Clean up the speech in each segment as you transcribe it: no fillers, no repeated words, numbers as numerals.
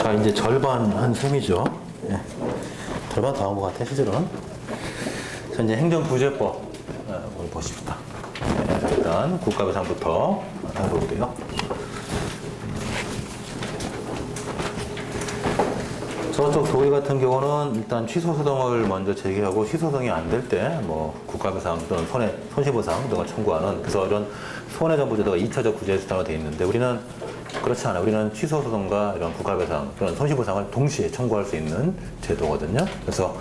자, 이제 절반 한 셈이죠. 예. 절반 더 한 것 같아, 실제로는. 자, 이제 행정구제법 오늘 보십시다. 예, 일단 국가배상부터 해보고요. 저쪽 독일 같은 경우는 일단 취소소송을 먼저 제기하고 취소소송이 안 될 때 뭐 국가배상 또는 손해보상 등을 청구하는, 그래서 이런 손해정보제도가 2차적 구제수단으로 되어 있는데 우리는 그렇지 않아요. 우리는 취소소송과 이런 국가배상 또는 손해보상을 동시에 청구할 수 있는 제도거든요. 그래서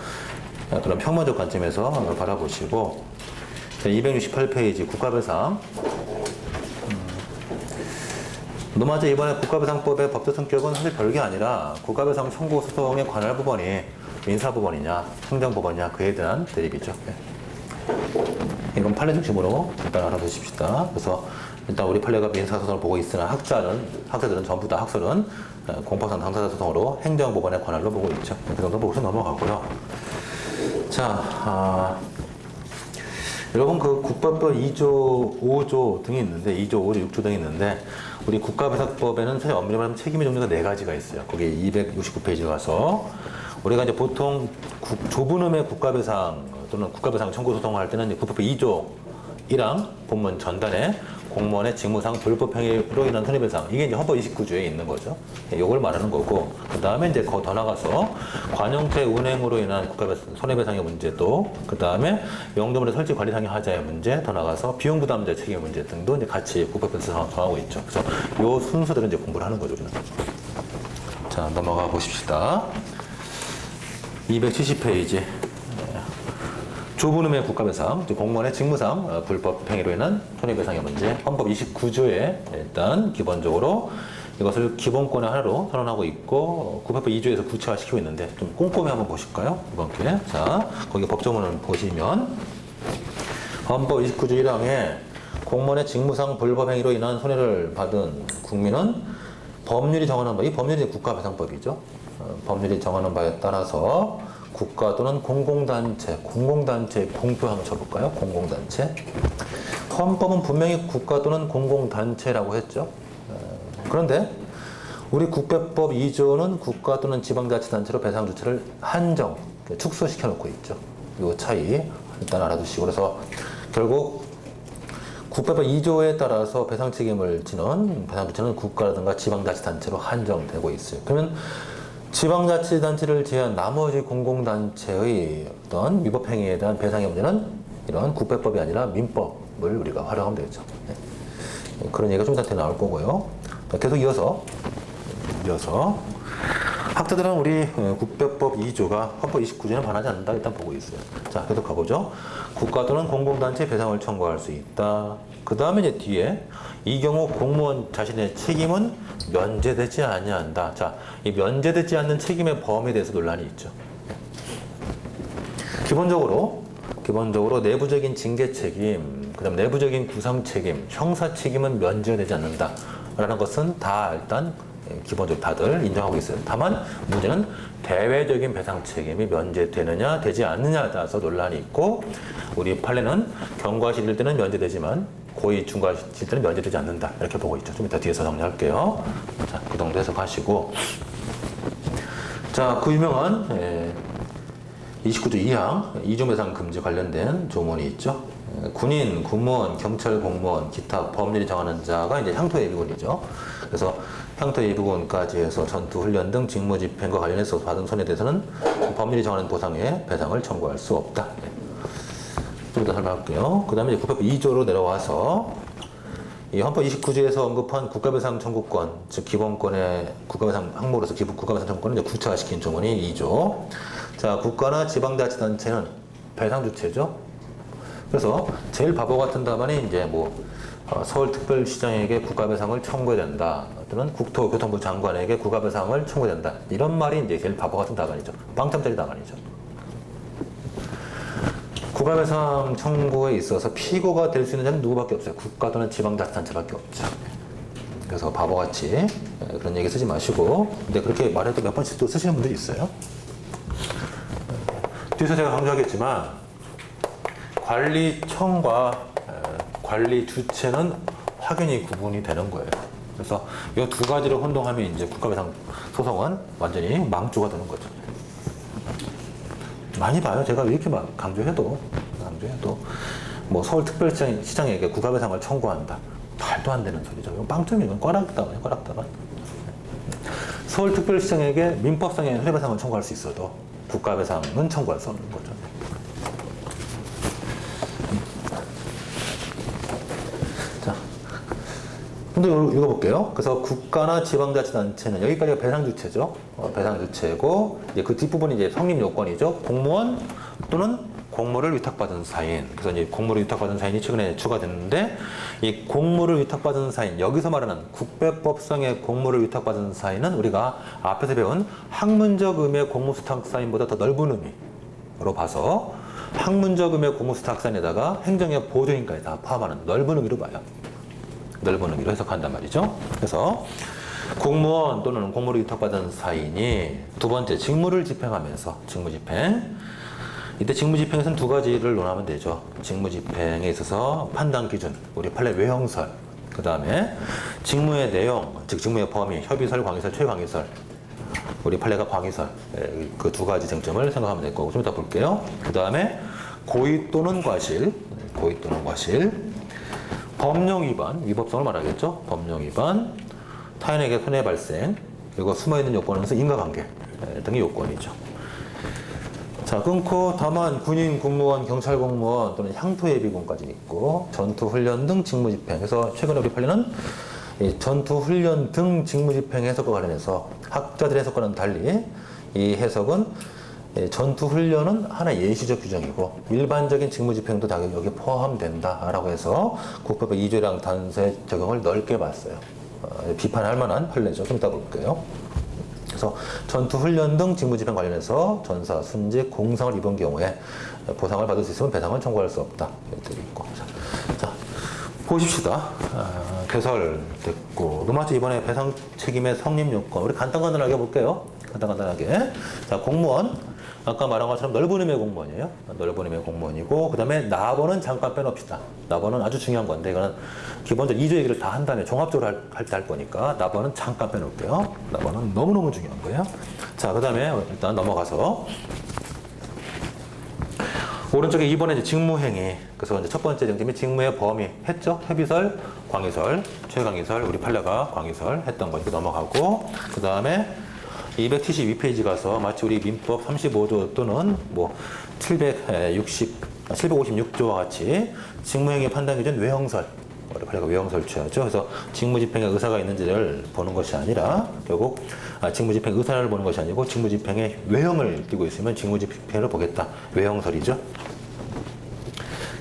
그런 평면적 관점에서 바라보시고, 268페이지 국가배상. 너마저 이번에 국가배상법의 법적 성격은 사실 별게 아니라 국가배상 청구 소송에 관할 부분이 민사부분이냐 행정부분이냐 그에 대한 대립이죠. 이건 판례 중심으로 일단 알아보십시다. 그래서 일단 우리 판례가 민사소송을 보고 있으나 학자들은 전부 다 학설은 공법상 당사자 소송으로 행정부분의 관할로 보고 있죠. 그 정도 보고서 넘어가고요. 자, 여러분 그 국가법 2조, 5조 등이 있는데 2조, 5조, 6조 등이 있는데 우리 국가배상법에는 사실 엄밀히 말하면 책임의 종류가 4가지가 있어요. 거기 269페이지에 가서 우리가 이제 보통 좁은 의미의 국가배상 또는 국가배상 청구 소송을 할 때는 국가법 2조 1항 본문 전단에 공무원의 직무상 불법행위로 인한 손해배상, 이게 이제 헌법 29조에 있는 거죠. 이걸 말하는 거고, 그 다음에 이제 더 나가서 관용태 운행으로 인한 국가배상 손해배상의 문제도, 그 다음에 영도물의 설치 관리상의 하자의 문제, 더 나가서 비용부담자 책임 문제 등도 이제 같이 국가법에서 정하고 있죠. 그래서 요 순서들은 이제 공부를 하는 거죠, 우리는. 자, 넘어가 보십시다. 270페이지. 좁은 의미의 국가배상, 공무원의 직무상 불법 행위로 인한 손해배상의 문제, 헌법 29조에 일단 기본적으로 이것을 기본권의 하나로 선언하고 있고 국가법 2조에서 구체화시키고 있는데 좀 꼼꼼히 한번 보실까요? 이번 기회에. 자, 거기 법조문을 보시면 헌법 29조 1항에 공무원의 직무상 불법 행위로 인한 손해를 받은 국민은 법률이 정하는 바, 이 법률이 국가배상법이죠. 법률이 정하는 바에 따라서 국가 또는 공공단체 공표 한번 쳐볼까요? 공공단체. 헌법은 분명히 국가 또는 공공단체라고 했죠. 그런데 우리 국배법 2조는 국가 또는 지방자치단체로 배상 주체를 한정, 축소시켜 놓고 있죠. 이 차이 일단 알아두시고, 그래서 결국 국배법 2조에 따라서 배상 책임을 지는 배상 주체는 국가라든가 지방자치단체로 한정되고 있어요. 그러면 지방자치단체를 제외한 나머지 공공단체의 어떤 위법행위에 대한 배상의 문제는 이런 국배법이 아니라 민법을 우리가 활용하면 되겠죠. 네. 그런 얘기가 좀 이따 나올 거고요. 계속 이어서 학자들은 우리 국배법 2조가 헌법 29조에는 반하지 않는다 일단 보고 있어요. 자, 계속 가보죠. 국가 또는 공공단체 배상을 청구할 수 있다. 그 다음에 이제 뒤에 이 경우 공무원 자신의 책임은 면제되지 아니한다. 자, 이 면제되지 않는 책임의 범위에 대해서 논란이 있죠. 기본적으로 내부적인 징계 책임, 그다음 내부적인 구상 책임, 형사 책임은 면제되지 않는다. 라는 것은 다 일단 기본적으로 다들 인정하고 있어요. 다만 문제는 대외적인 배상 책임이 면제되느냐 되지 않느냐에 따라서 논란이 있고, 우리 판례는 경과시일 때는 면제되지만 고의 중과시일 때는 면제되지 않는다 이렇게 보고 있죠. 좀 이따 뒤에서 정리할게요. 자, 그 정도 해석하시고, 자, 그 유명한 29조 2항 이중배상 금지 관련된 조문이 있죠. 군인, 군무원, 경찰 공무원, 기타 법률이 정하는 자가 이제 향토 예비군이죠. 그래서 향토 예비군까지 해서 전투 훈련 등 직무 집행과 관련해서 받은 손해에 대해서는 법률이 정하는 보상에 배상을 청구할 수 없다. 좀 더 설명할게요. 그 다음에 국가법 2조로 내려와서 이 헌법 29조에서 언급한 국가배상 청구권, 즉 기본권의 국가배상 항목으로서 국가배상 청구권을 이제 구체화시킨 조문이 2조. 자, 국가나 지방자치단체는 배상 주체죠. 그래서 제일 바보 같은 답안이 이제 뭐 서울특별시장에게 국가배상을 청구해야 된다, 또는 국토교통부 장관에게 국가배상을 청구해야 된다, 이런 말이 이제 제일 바보 같은 답안이죠. 빵점짜리 답안이죠. 국가배상 청구에 있어서 피고가 될 수 있는 자는 누구밖에 없어요. 국가 또는 지방자치단체밖에 없죠. 그래서 바보같이 그런 얘기 쓰지 마시고, 근데 그렇게 말해도 몇 번씩 또 쓰시는 분들이 있어요. 뒤에서 제가 강조하겠지만 관리청과 관리 주체는 확연히 구분이 되는 거예요. 그래서 이 두 가지를 혼동하면 이제 국가배상 소송은 완전히 망조가 되는 거죠. 많이 봐요. 제가 이렇게 막 강조해도 뭐 서울특별시장에게 국가배상을 청구한다. 말도 안 되는 소리죠. 이건 빵점이 이건 꽈락다가요, 꽈락다가. 서울특별시장에게 민법상의 손해배상을 청구할 수 있어도 국가배상은 청구할 수 없는 거죠. 자, 근데 읽어볼게요. 그래서 국가나 지방자치단체는 여기까지가 배상주체죠. 배상주체고 이제 그 뒷부분이 이제 성립 요건이죠. 공무원 또는 공모를 위탁받은 사인. 그래서 이제 공모를 위탁받은 사인이 최근에 추가됐는데 이 공모를 위탁받은 사인, 여기서 말하는 국배법상의 공모를 위탁받은 사인은 우리가 앞에서 배운 학문적 의미의 공모수탁 사인보다 더 넓은 의미로 봐서 학문적 의미의 공모수탁 사인에다가 행정의 보조인까지 다 포함하는 넓은 의미로 봐요. 넓은 의미로 해석한단 말이죠. 그래서 공무원 또는 공모를 위탁받은 사인이 두 번째 직무를 집행하면서 직무집행. 이때 직무집행에서는 두 가지를 논하면 되죠. 직무집행에 있어서 판단 기준, 우리 판례 외형설, 그 다음에 직무의 내용, 즉 직무의 범위, 협의설, 광의설, 최광의설, 우리 판례가 광의설, 그 두 가지 쟁점을 생각하면 될 거고 좀 이따 볼게요. 그 다음에 고의 또는 과실, 법령 위반, 위법성을 말하겠죠. 법령 위반, 타인에게 손해 발생, 그리고 숨어있는 요건은 인과관계 등의 요건이죠. 자, 끊고 다만 군인, 군무원, 경찰 공무원 또는 향토예비군까지 있고 전투훈련 등 직무집행. 그래서 최근에 우리 판례는 전투훈련 등 직무집행 해석과 관련해서 학자들의 해석과는 달리 이 해석은 전투훈련은 하나의 예시적 규정이고 일반적인 직무집행도 다 여기에 포함된다라고 해서 국법의 2조량 단서의 적용을 넓게 봤어요. 비판할 만한 판례죠. 좀 이따 볼게요. 그래서 전투훈련 등 직무집행 관련해서 전사, 순직, 공상을 입은 경우에 보상을 받을 수 있으면 배상을 청구할 수 없다. 이렇게 있고. 자, 보십시다. 개설됐고. 노마트 이번에 배상 책임의 성립 요건. 우리 간단하게 볼게요. 간단하게. 자, 공무원. 아까 말한 것처럼 넓은 의미의 공무원이에요. 넓은 의미의 공무원이고, 그 다음에 납원은 잠깐 빼놓읍시다. 납원은 아주 중요한 건데, 이거는 기본적으로 2조 얘기를 다 한 다음에 종합적으로 할 때 할 거니까, 납원은 잠깐 빼놓을게요. 납원은 너무너무 중요한 거예요. 자, 그 다음에 일단 넘어가서, 오른쪽에 2번에 이제 직무행위. 그래서 이제 첫 번째 쟁점이 직무의 범위 했죠? 협의설, 광의설, 최광의설, 우리 판례가 광의설 했던 거니까 넘어가고, 그 다음에 272페이지 가서 마치 우리 민법 35조 또는 뭐 756조와 같이 직무행위 판단 기준 외형설, 판례가 외형설 취하죠. 그래서 직무집행에 의사가 있는지를 보는 것이 아니라 결국 직무집행 의사를 보는 것이 아니고 직무집행의 외형을 띄고 있으면 직무집행을 보겠다. 외형설이죠.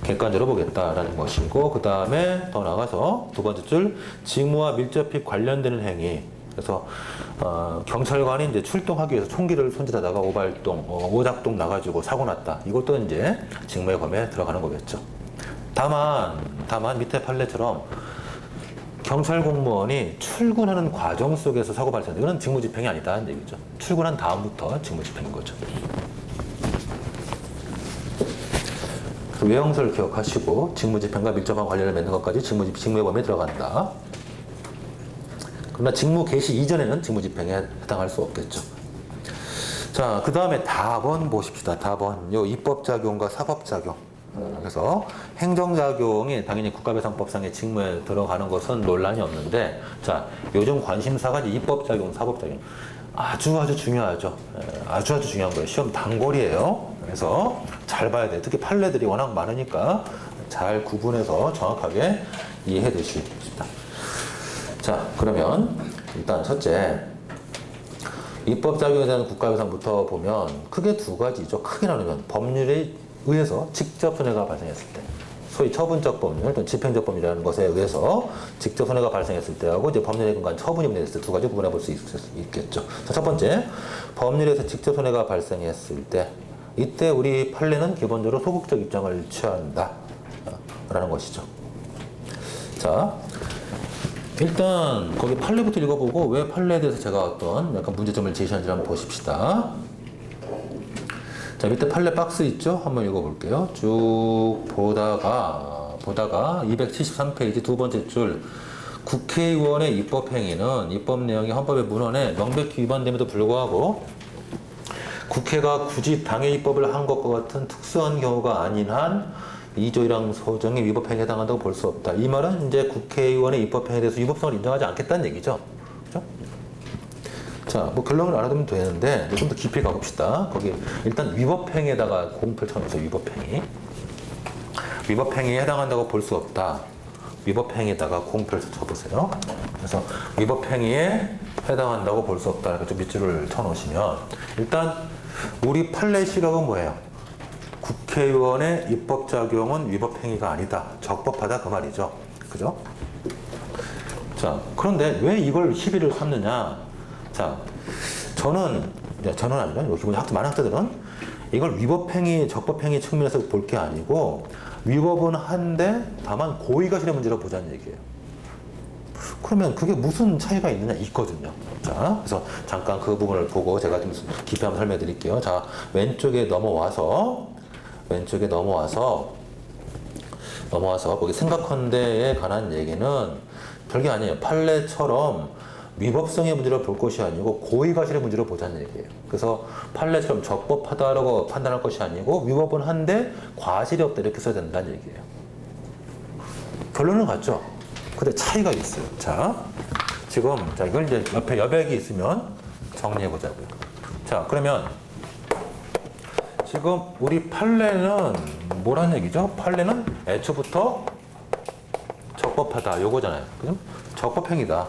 객관적으로 보겠다라는 것이고, 그 다음에 더 나가서 두 번째 줄 직무와 밀접히 관련되는 행위. 그래서 경찰관이 이제 출동하기 위해서 총기를 손질하다가 오발동, 오작동 나가지고 사고 났다. 이것도 이제 직무의 범위에 들어가는 거겠죠. 다만 밑에 판례처럼 경찰 공무원이 출근하는 과정 속에서 사고 발생. 이거는 직무집행이 아니다는 얘기죠. 출근한 다음부터 직무집행인 거죠. 외형설 기억하시고 직무집행과 밀접한 관련을 맺는 것까지 직무의 범위에 들어간다. 그러나 직무 개시 이전에는 직무집행에 해당할 수 없겠죠. 자, 그 다음에 답원 보십시다. 답원. 요 입법작용과 사법작용. 그래서 행정작용이 당연히 국가배상법상의 직무에 들어가는 것은 논란이 없는데, 자, 요즘 관심사가 입법작용, 사법작용. 아주 중요하죠. 아주 중요한 거예요. 시험 단골이에요. 그래서 잘 봐야 돼요. 특히 판례들이 워낙 많으니까 잘 구분해서 정확하게 이해해 두십시다. 자, 그러면 일단 첫째, 입법작용에 대한 국가배상부터 보면 크게 두 가지죠. 크게 나누면 법률에 의해서 직접 손해가 발생했을 때, 소위 처분적 법률 또는 집행적 법률이라는 것에 의해서 직접 손해가 발생했을 때하고 이제 법률에 근거한 처분이 내렸을 때 두 가지 구분해 볼 수 있겠죠. 자, 첫 번째, 법률에서 직접 손해가 발생했을 때, 이때 우리 판례는 기본적으로 소극적 입장을 취한다 라는 것이죠. 자, 일단 거기 판례부터 읽어보고 왜 판례에 대해서 제가 어떤 약간 문제점을 제시하는지 한번 보십시다. 자, 밑에 판례 박스 있죠? 한번 읽어볼게요. 쭉 보다가 273페이지 두 번째 줄 국회의원의 입법행위는 입법 내용이 헌법의 문헌에 명백히 위반됨에도 불구하고 국회가 굳이 당의 입법을 한 것과 같은 특수한 경우가 아닌 한 2조 1항 소정의 위법행위에 해당한다고 볼 수 없다. 이 말은 이제 국회의원의 입법행위에 대해서 위법성을 인정하지 않겠다는 얘기죠. 그죠? 자, 뭐 결론을 알아두면 되는데 좀 더 깊이 가봅시다. 거기 일단 위법행위에다가 공표를 쳐놓으세요. 위법행위. 위법행위에 해당한다고 볼 수 없다. 위법행위에다가 공표를 쳐보세요. 그래서 위법행위에 해당한다고 볼 수 없다. 이렇게 좀 밑줄을 쳐놓으시면 일단 우리 판례 시각은 뭐예요? 국회의원의 입법작용은 위법행위가 아니다. 적법하다 그 말이죠. 그죠? 자, 그런데 왜 이걸 시비를 삼느냐? 자, 저는 아니라 기본 많은 학자들은 이걸 위법행위, 적법행위 측면에서 볼 게 아니고 위법은 한데 다만 고의가 실의 문제로 보자는 얘기예요. 그러면 그게 무슨 차이가 있느냐? 있거든요. 자, 그래서 잠깐 그 부분을 보고 제가 좀 깊이 한번 설명해 드릴게요. 자, 왼쪽에 넘어와서 거기 생각헌대에 관한 얘기는 별게 아니에요. 판례처럼 위법성의 문제로 볼 것이 아니고 고의가실의 문제로 보자는 얘기예요. 그래서 판례처럼 적법하다라고 판단할 것이 아니고 위법은 한데 과실이 없다 이렇게 써야 된다는 얘기예요. 결론은 같죠? 근데 차이가 있어요. 자, 지금 이걸 이제 옆에 여백이 있으면 정리해 보자고요. 자, 그러면 지금 우리 판례는 뭐라는 얘기죠? 판례는 애초부터 적법하다 요거잖아요. 그죠? 적법행위다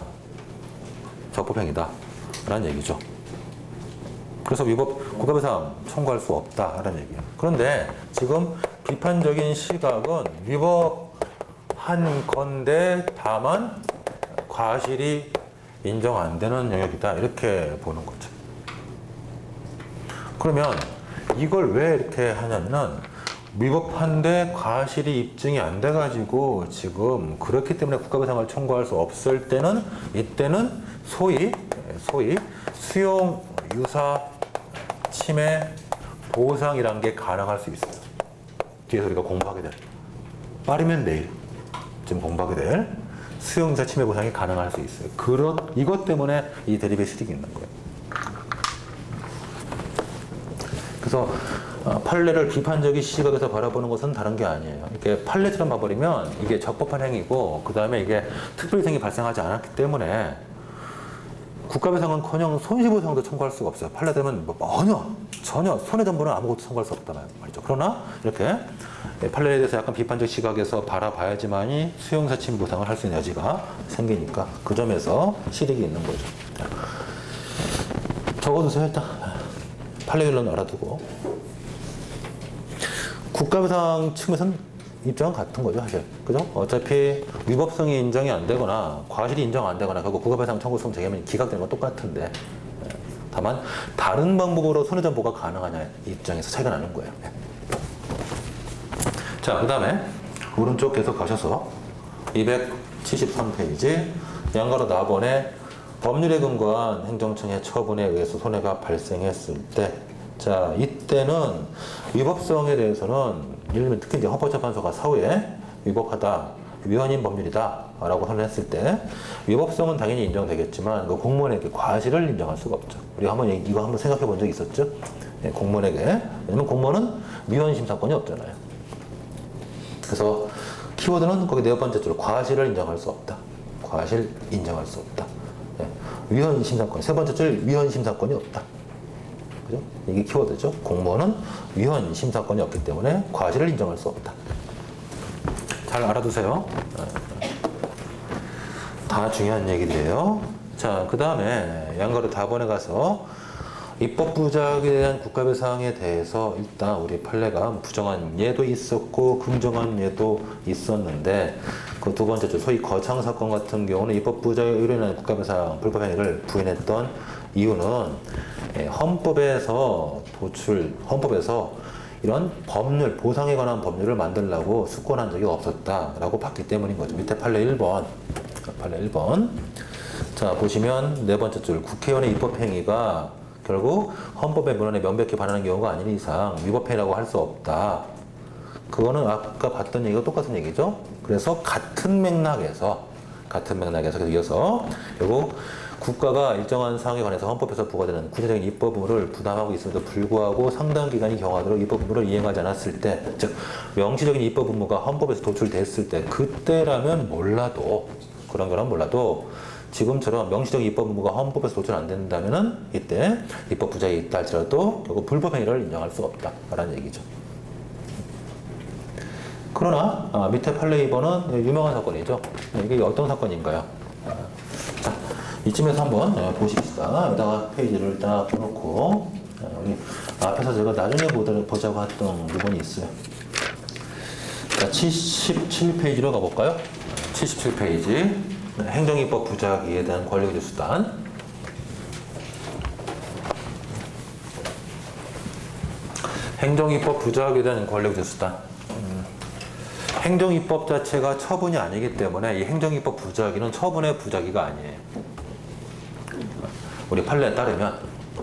라는 얘기죠. 그래서 국가배상 청구할 수 없다라는 얘기예요. 그런데 지금 비판적인 시각은 위법한 건데 다만 과실이 인정 안 되는 영역이다 이렇게 보는 거죠. 그러면 이걸 왜 이렇게 하냐면은 위법한데 과실이 입증이 안 돼가지고 지금 그렇기 때문에 국가배상을 청구할 수 없을 때는 이때는 소위 수용, 유사, 침해, 보상이란 게 가능할 수 있어요. 뒤에서 우리가 공부하게 될 빠르면 내일 지금 공부하게 될 수용, 유사, 침해, 보상이 가능할 수 있어요. 이것 때문에 이 대립의 실익이 있는 거예요. 그래서 판례를 비판적인 시각에서 바라보는 것은 다른 게 아니에요. 이렇게 판례처럼 봐버리면 이게 적법한 행위고 그 다음에 이게 특별희생이 발생하지 않았기 때문에 국가배상은커녕 손실보상도 청구할 수가 없어요. 판례되면 전혀 손해전부는 아무것도 청구할 수 없단 말이죠. 그러나 이렇게 판례에 대해서 약간 비판적 시각에서 바라봐야지만이 수용사침 보상을 할 수 있는 여지가 생기니까 그 점에서 실익이 있는 거죠. 적어두세요. 일단 판례 결론 알아두고 국가배상 측면에서는 입장은 같은 거죠, 사실. 그죠? 어차피 위법성이 인정이 안 되거나 과실이 인정 안 되거나 결국 국가배상 청구성 제기하면 기각되는 건 똑같은데 다만 다른 방법으로 손해전보가 가능하냐 입장에서 차이가 나는 거예요. 자, 그 다음에 오른쪽 계속 가셔서 273페이지 양가로 나번에 법률에 근거한 행정청의 처분에 의해서 손해가 발생했을 때 자, 이때는 위법성에 대해서는 예를 들면 특히 이제 헌법재판소가 사후에 위법하다, 위헌인 법률이다 라고 선언했을 때 위법성은 당연히 인정되겠지만 그 공무원에게 과실을 인정할 수가 없죠. 우리가 이거 한번 생각해 본 적이 있었죠? 네, 공무원에게. 왜냐면 공무원은 위헌 심사권이 없잖아요. 그래서 키워드는 거기 네 번째 줄 과실을 인정할 수 없다. 과실 인정할 수 없다. 네, 위헌 심사권. 세 번째 줄 위헌 심사권이 없다. 그죠? 이게 키워드죠. 공무원은 위헌 심사권이 없기 때문에 과실을 인정할 수 없다. 잘 알아두세요. 다 중요한 얘기들이에요. 자, 그 다음에 양가로 답원에 가서 입법부작에 대한 국가배상에 대해서 일단 우리 판례가 부정한 예도 있었고 긍정한 예도 있었는데 그 두 번째 줄 소위 거창 사건 같은 경우는 입법부작에 의뢰하는 국가배상 불법행위를 부인했던 이유는 헌법에서 이런 법률, 보상에 관한 법률을 만들려고 숙권한 적이 없었다라고 봤기 때문인 거죠. 밑에 판례 1번. 자, 보시면 네 번째 줄 국회의원의 입법행위가 결국 헌법의 문헌에 명백히 반하는 경우가 아닌 이상 위법행위라고 할 수 없다. 그거는 아까 봤던 얘기가 똑같은 얘기죠. 그래서 같은 맥락에서 같은 맥락에서 이어서 그리고 국가가 일정한 사항에 관해서 헌법에서 부과되는 구체적인 입법 의무를 부담하고 있음에도 불구하고 상당 기간이 경하도록 입법 의무를 이행하지 않았을 때, 즉 명시적인 입법 의무가 헌법에서 도출됐을 때, 그때라면 몰라도 그런 거는 몰라도 지금처럼 명시적인 입법 의무가 헌법에서 도출 안 된다면은 이때 입법 부작이 있다 할지라도 결국 불법 행위를 인정할 수 없다라는 얘기죠. 그러나 밑에 판례 2번은 유명한 사건이죠. 이게 어떤 사건인가요? 자, 이쯤에서 한번 보십시다. 여기다가 페이지를 딱 펴놓고 우리 앞에서 제가 나중에 보자고 했던 부분이 있어요. 자, 77페이지로 가볼까요? 77페이지 행정입법 부작위에 대한 권력의 수단. 행정입법 부작위에 대한 권력의 수단. 행정입법 자체가 처분이 아니기 때문에 이 행정입법 부작위는 처분의 부작위가 아니에요. 우리 판례에 따르면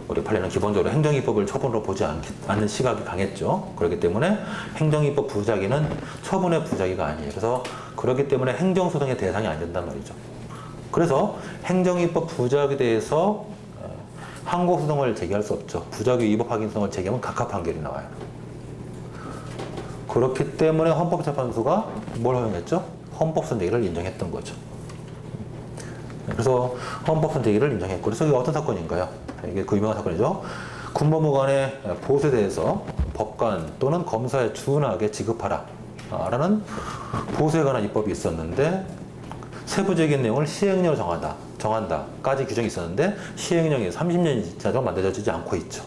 우리 판례는 기본적으로 행정입법을 처분으로 보지 않는 시각이 강했죠. 그렇기 때문에 행정입법 부작위는 처분의 부작위가 아니에요. 그래서 그렇기 때문에 행정소송의 대상이 안 된단 말이죠. 그래서 행정입법 부작위에 대해서 항고소송을 제기할 수 없죠. 부작위 위법 확인 소송을 제기하면 각하 판결이 나와요. 그렇기 때문에 헌법재판소가 뭘 허용했죠? 헌법선 제기를 인정했던 거죠. 그래서 헌법선 제기를 인정했고, 그래서 이게 어떤 사건인가요? 이게 그 유명한 사건이죠. 군법무 간의 보수에 대해서 법관 또는 검사에 준하게 지급하라 라는 보수에 관한 입법이 있었는데 세부적인 내용을 시행령으로 정한다까지 규정이 있었는데 시행령이 30년이 지나도록 만들어지지 않고 있죠.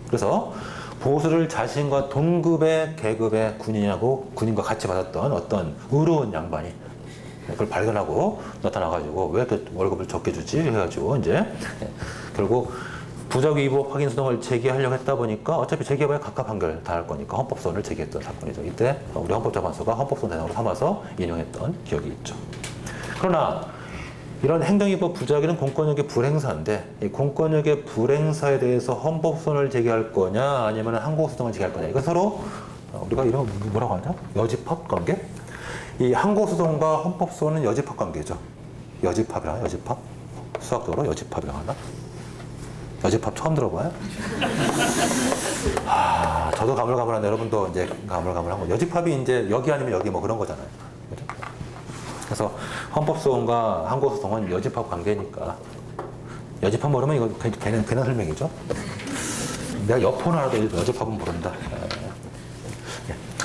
그래서 보수를 자신과 동급의 계급의 군인과 같이 받았던 어떤 의로운 양반이 그걸 발견하고 나타나가지고 왜 이렇게 월급을 적게 주지 해가지고 이제 결국 부작위 위법 확인 소송을 제기하려고 했다 보니까 어차피 제기해봐야 각하 판결 다 할 거니까 헌법소원을 제기했던 사건이죠. 이때 우리 헌법재판소가 헌법소원 대상으로 삼아서 인용했던 기억이 있죠. 그러나 이런 행정입법 부작위는 공권력의 불행사인데 이 공권력의 불행사에 대해서 헌법소원을 제기할 거냐 아니면 항고소송을 제기할 거냐, 이거 서로 우리가 이런 뭐라고 하냐? 여집합 관계? 이 항고소송과 헌법소원은 여집합 관계죠. 여집합이라 여집합? 수학적으로 여집합이라고 하나? 여집합 처음 들어봐요? 저도 가물가물한데 여러분도 이제 가물가물한 거. 여집합이 이제 여기 아니면 여기 뭐 그런 거잖아요. 그죠? 그래서 헌법소원과 항고소송은 여집합 관계니까 여집합 모르면 이거 괜한 설명이죠. 내가 여포는 알아도 여집합은 모른다.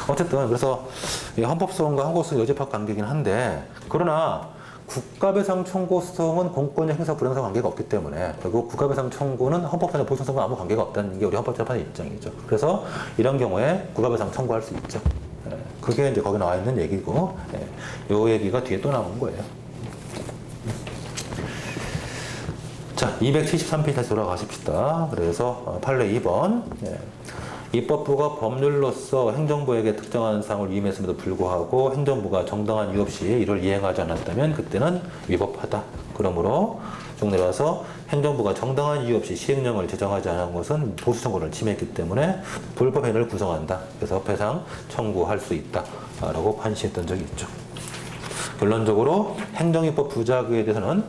어쨌든 그래서 헌법소원과 항고소송 여집합 관계이긴 한데, 그러나 국가배상 청구 소송은 공권력 행사 불행사 관계가 없기 때문에 결국 국가배상 청구는 헌법사정 보상성과 아무 관계가 없다는 게 우리 헌법재판의 입장이죠. 그래서 이런 경우에 국가배상 청구할 수 있죠. 그게 이제 거기 나와 있는 얘기고, 요 얘기가 뒤에 또 나온 거예요. 자, 273페이지 다시 돌아가십시다. 그래서 판례 2번. 입법부가 법률로서 행정부에게 특정한 사항을 위임했음에도 불구하고 행정부가 정당한 이유 없이 이를 이행하지 않았다면 그때는 위법하다. 그러므로 쭉 내려와서 행정부가 정당한 이유 없이 시행령을 제정하지 않은 것은 보수 청구를 침해했기 때문에 불법 행위를 구성한다. 그래서 배상 청구할 수 있다. 라고 판시했던 적이 있죠. 결론적으로 행정입법 부작위에 대해서는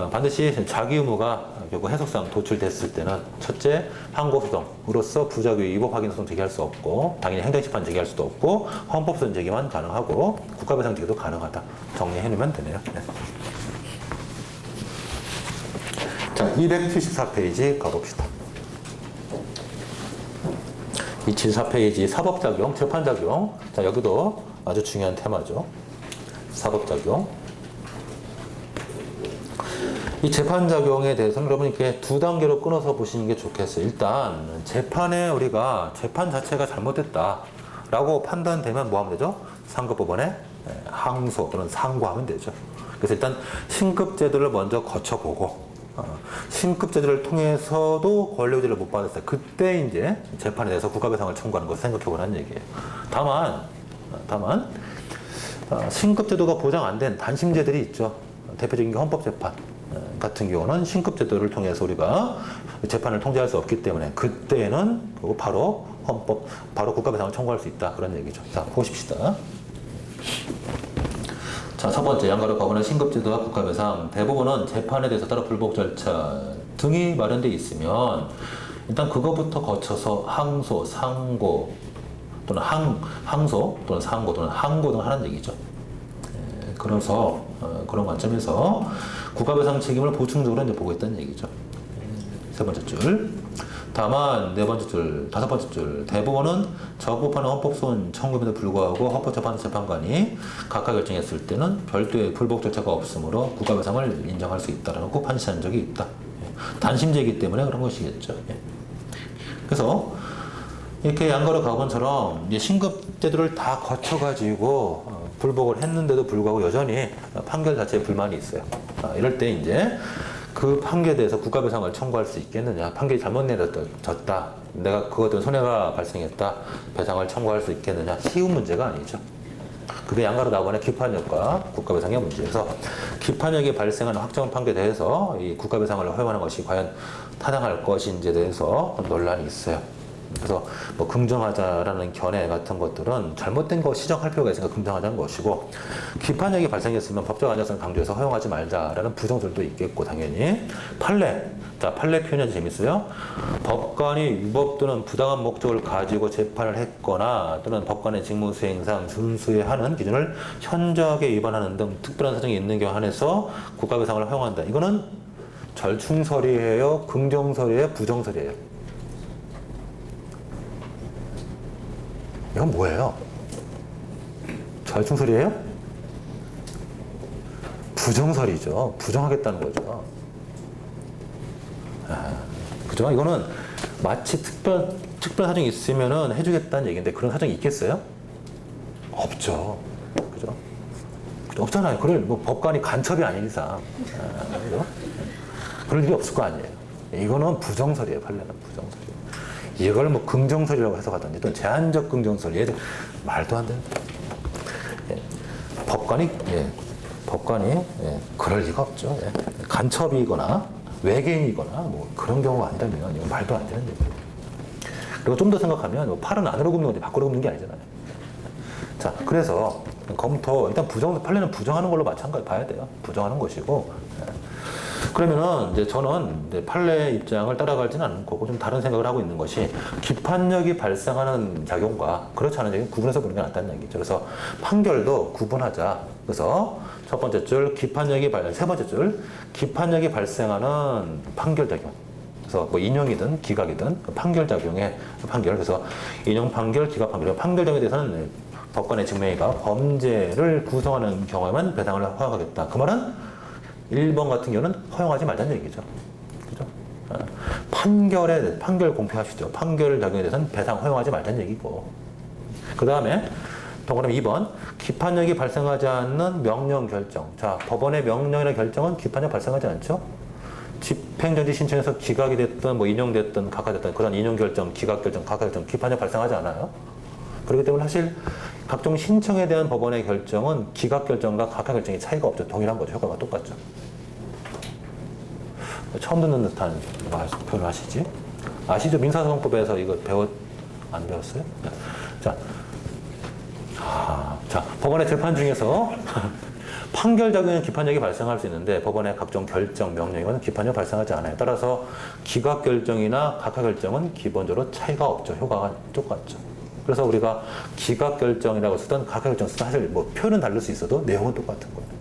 반드시 자기 의무가 결국 해석상 도출됐을 때는 첫째, 항고소송으로서 부작위 위법 확인 소송 제기할 수 없고 당연히 행정심판 제기할 수도 없고 헌법소원 제기만 가능하고 국가배상 제기도 가능하다. 정리해놓으면 되네요. 네. 자, 274페이지 가봅시다. 274페이지 사법작용, 재판작용. 자, 여기도 아주 중요한 테마죠. 사법작용. 이 재판작용에 대해서는 여러분 이렇게 두 단계로 끊어서 보시는 게 좋겠어요. 일단 재판에 우리가 재판 자체가 잘못됐다라고 판단되면 뭐 하면 되죠? 상급법원에 항소 또는 상고하면 되죠. 그래서 일단 신급제도를 먼저 거쳐보고 신급제도를 통해서도 권리유지를 못 받았어요. 그때 이제 재판에 대해서 국가배상을 청구하는 것을 생각해보라는 얘기예요. 다만 신급제도가 보장 안 된 단심제들이 있죠. 대표적인 게 헌법재판 같은 경우는 신급제도를 통해서 우리가 재판을 통제할 수 없기 때문에 그때는 바로 국가배상을 청구할 수 있다. 그런 얘기죠. 자, 보십시다. 자, 첫 번째, 양가로 거부는 신급제도와 국가배상. 대부분은 재판에 대해서 따라 불복 절차 등이 마련되어 있으면 일단 그거부터 거쳐서 항소, 상고 또는 항소 또는 상고 또는 항고 등 하는 얘기죠. 그래서 그런 관점에서 국가배상 책임을 보충적으로 이제 보고 있다는 얘기죠. 세 번째 줄. 다만 네 번째 줄, 다섯 번째 줄 대부분은 적법한 헌법소원 청구임에도 불구하고 헌법재판소 재판관이 각각 결정했을 때는 별도의 불복 절차가 없으므로 국가배상을 인정할 수 있다라고 판시한 적이 있다. 단심제이기 때문에 그런 것이겠죠. 그래서 이렇게 양가로 가본처럼 신급제도를 다 거쳐가지고 불복을 했는데도 불구하고 여전히 판결 자체에 불만이 있어요. 이럴 때 이제 그 판결에 대해서 국가배상을 청구할 수 있겠느냐. 판결이 잘못 내려졌다. 내가 그것 때문에 손해가 발생했다. 배상을 청구할 수 있겠느냐. 쉬운 문제가 아니죠. 그게 양가로 나번에 기판력과 국가배상의 문제에서 기판력이 발생하는 확정 판결에 대해서 이 국가배상을 허용하는 것이 과연 타당할 것인지에 대해서 논란이 있어요. 그래서 뭐 긍정하자라는 견해 같은 것들은 잘못된 거 시정할 필요가 있으니까 긍정하자는 것이고, 기판력이 발생했으면 법적 안정성을 강조해서 허용하지 말자라는 부정들도 있겠고, 당연히 판례. 자, 판례 표현이 아주 재밌어요. 법관이 위법 또는 부당한 목적을 가지고 재판을 했거나 또는 법관의 직무 수행상 준수해야 하는 기준을 현저하게 위반하는 등 특별한 사정이 있는 경우 한해서 국가배상을 허용한다. 이거는 절충설이에요, 긍정설이에요, 부정설이에요? 이건 뭐예요? 절충설이에요? 부정설이죠. 부정하겠다는 거죠. 그죠? 이거는 마치 특별한 사정이 있으면은 해주겠다는 얘기인데 그런 사정이 있겠어요? 없죠. 그죠? 없잖아요. 그럴 뭐 법관이 간첩이 아닌 이상. 그죠? 그럴 일이 없을 거 아니에요. 이거는 부정설이에요. 판례는 부정설이에요. 이걸 뭐 긍정설이라고 해석하든지 또는 제한적 긍정설, 얘들 말도 안 되는. 법관이 그럴 리가 없죠. 간첩이거나 외계인이거나 뭐 그런 경우가 아니라면 이거 말도 안 되는 얘기예요. 그리고 좀 더 생각하면 뭐 팔은 안으로 굽는 건지 밖으로 굽는 게 아니잖아요. 자, 그래서 검토 일단 판례는 부정하는 걸로 마찬가지 봐야 돼요. 부정하는 것이고. 그러면은 이제 저는 이제 판례 입장을 따라가지는 않는 거고 좀 다른 생각을 하고 있는 것이, 기판력이 발생하는 작용과 그렇지 않은 작용 구분해서 보는 게 낫다는 얘기죠. 그래서 판결도 구분하자. 그래서 첫 번째 줄 세 번째 줄 기판력이 발생하는 판결 작용. 그래서 뭐 인용이든 기각이든 판결 작용의 판결. 그래서 인용 판결, 기각 판결. 판결 작용에 대해서는 법관의 증명이가 범죄를 구성하는 경우에만 배상을 허용하겠다. 그 말은 1번 같은 경우는 허용하지 말자는 얘기죠. 그죠? 판결 공표하시죠. 판결 작용에 대해서는 배상 허용하지 말자는 얘기고. 그 다음에 동그라미 2번. 기판력이 발생하지 않는 명령 결정. 자, 법원의 명령이나 결정은 기판력 발생하지 않죠? 집행정지 신청에서 기각이 됐든 뭐 인용됐든 각하됐든 그런 인용 결정, 기각 결정, 각하 결정, 기판력 발생하지 않아요. 그렇기 때문에 사실 각종 신청에 대한 법원의 결정은 기각 결정과 각하 결정의 차이가 없죠. 동일한 거죠. 효과가 똑같죠. 처음 듣는 듯한 표현을 하시지? 아시죠? 민사소송법에서 이거 안 배웠어요? 자, 법원의 재판 중에서 판결 작용에 기판력이 발생할 수 있는데 법원의 각종 결정, 명령은 기판력이 발생하지 않아요. 따라서 기각 결정이나 각하 결정은 기본적으로 차이가 없죠. 효과가 똑같죠. 그래서 우리가 기각 결정이라고 쓰든 각하 결정 쓰든 사실 뭐 표현은 다를 수 있어도 내용은 똑같은 거예요.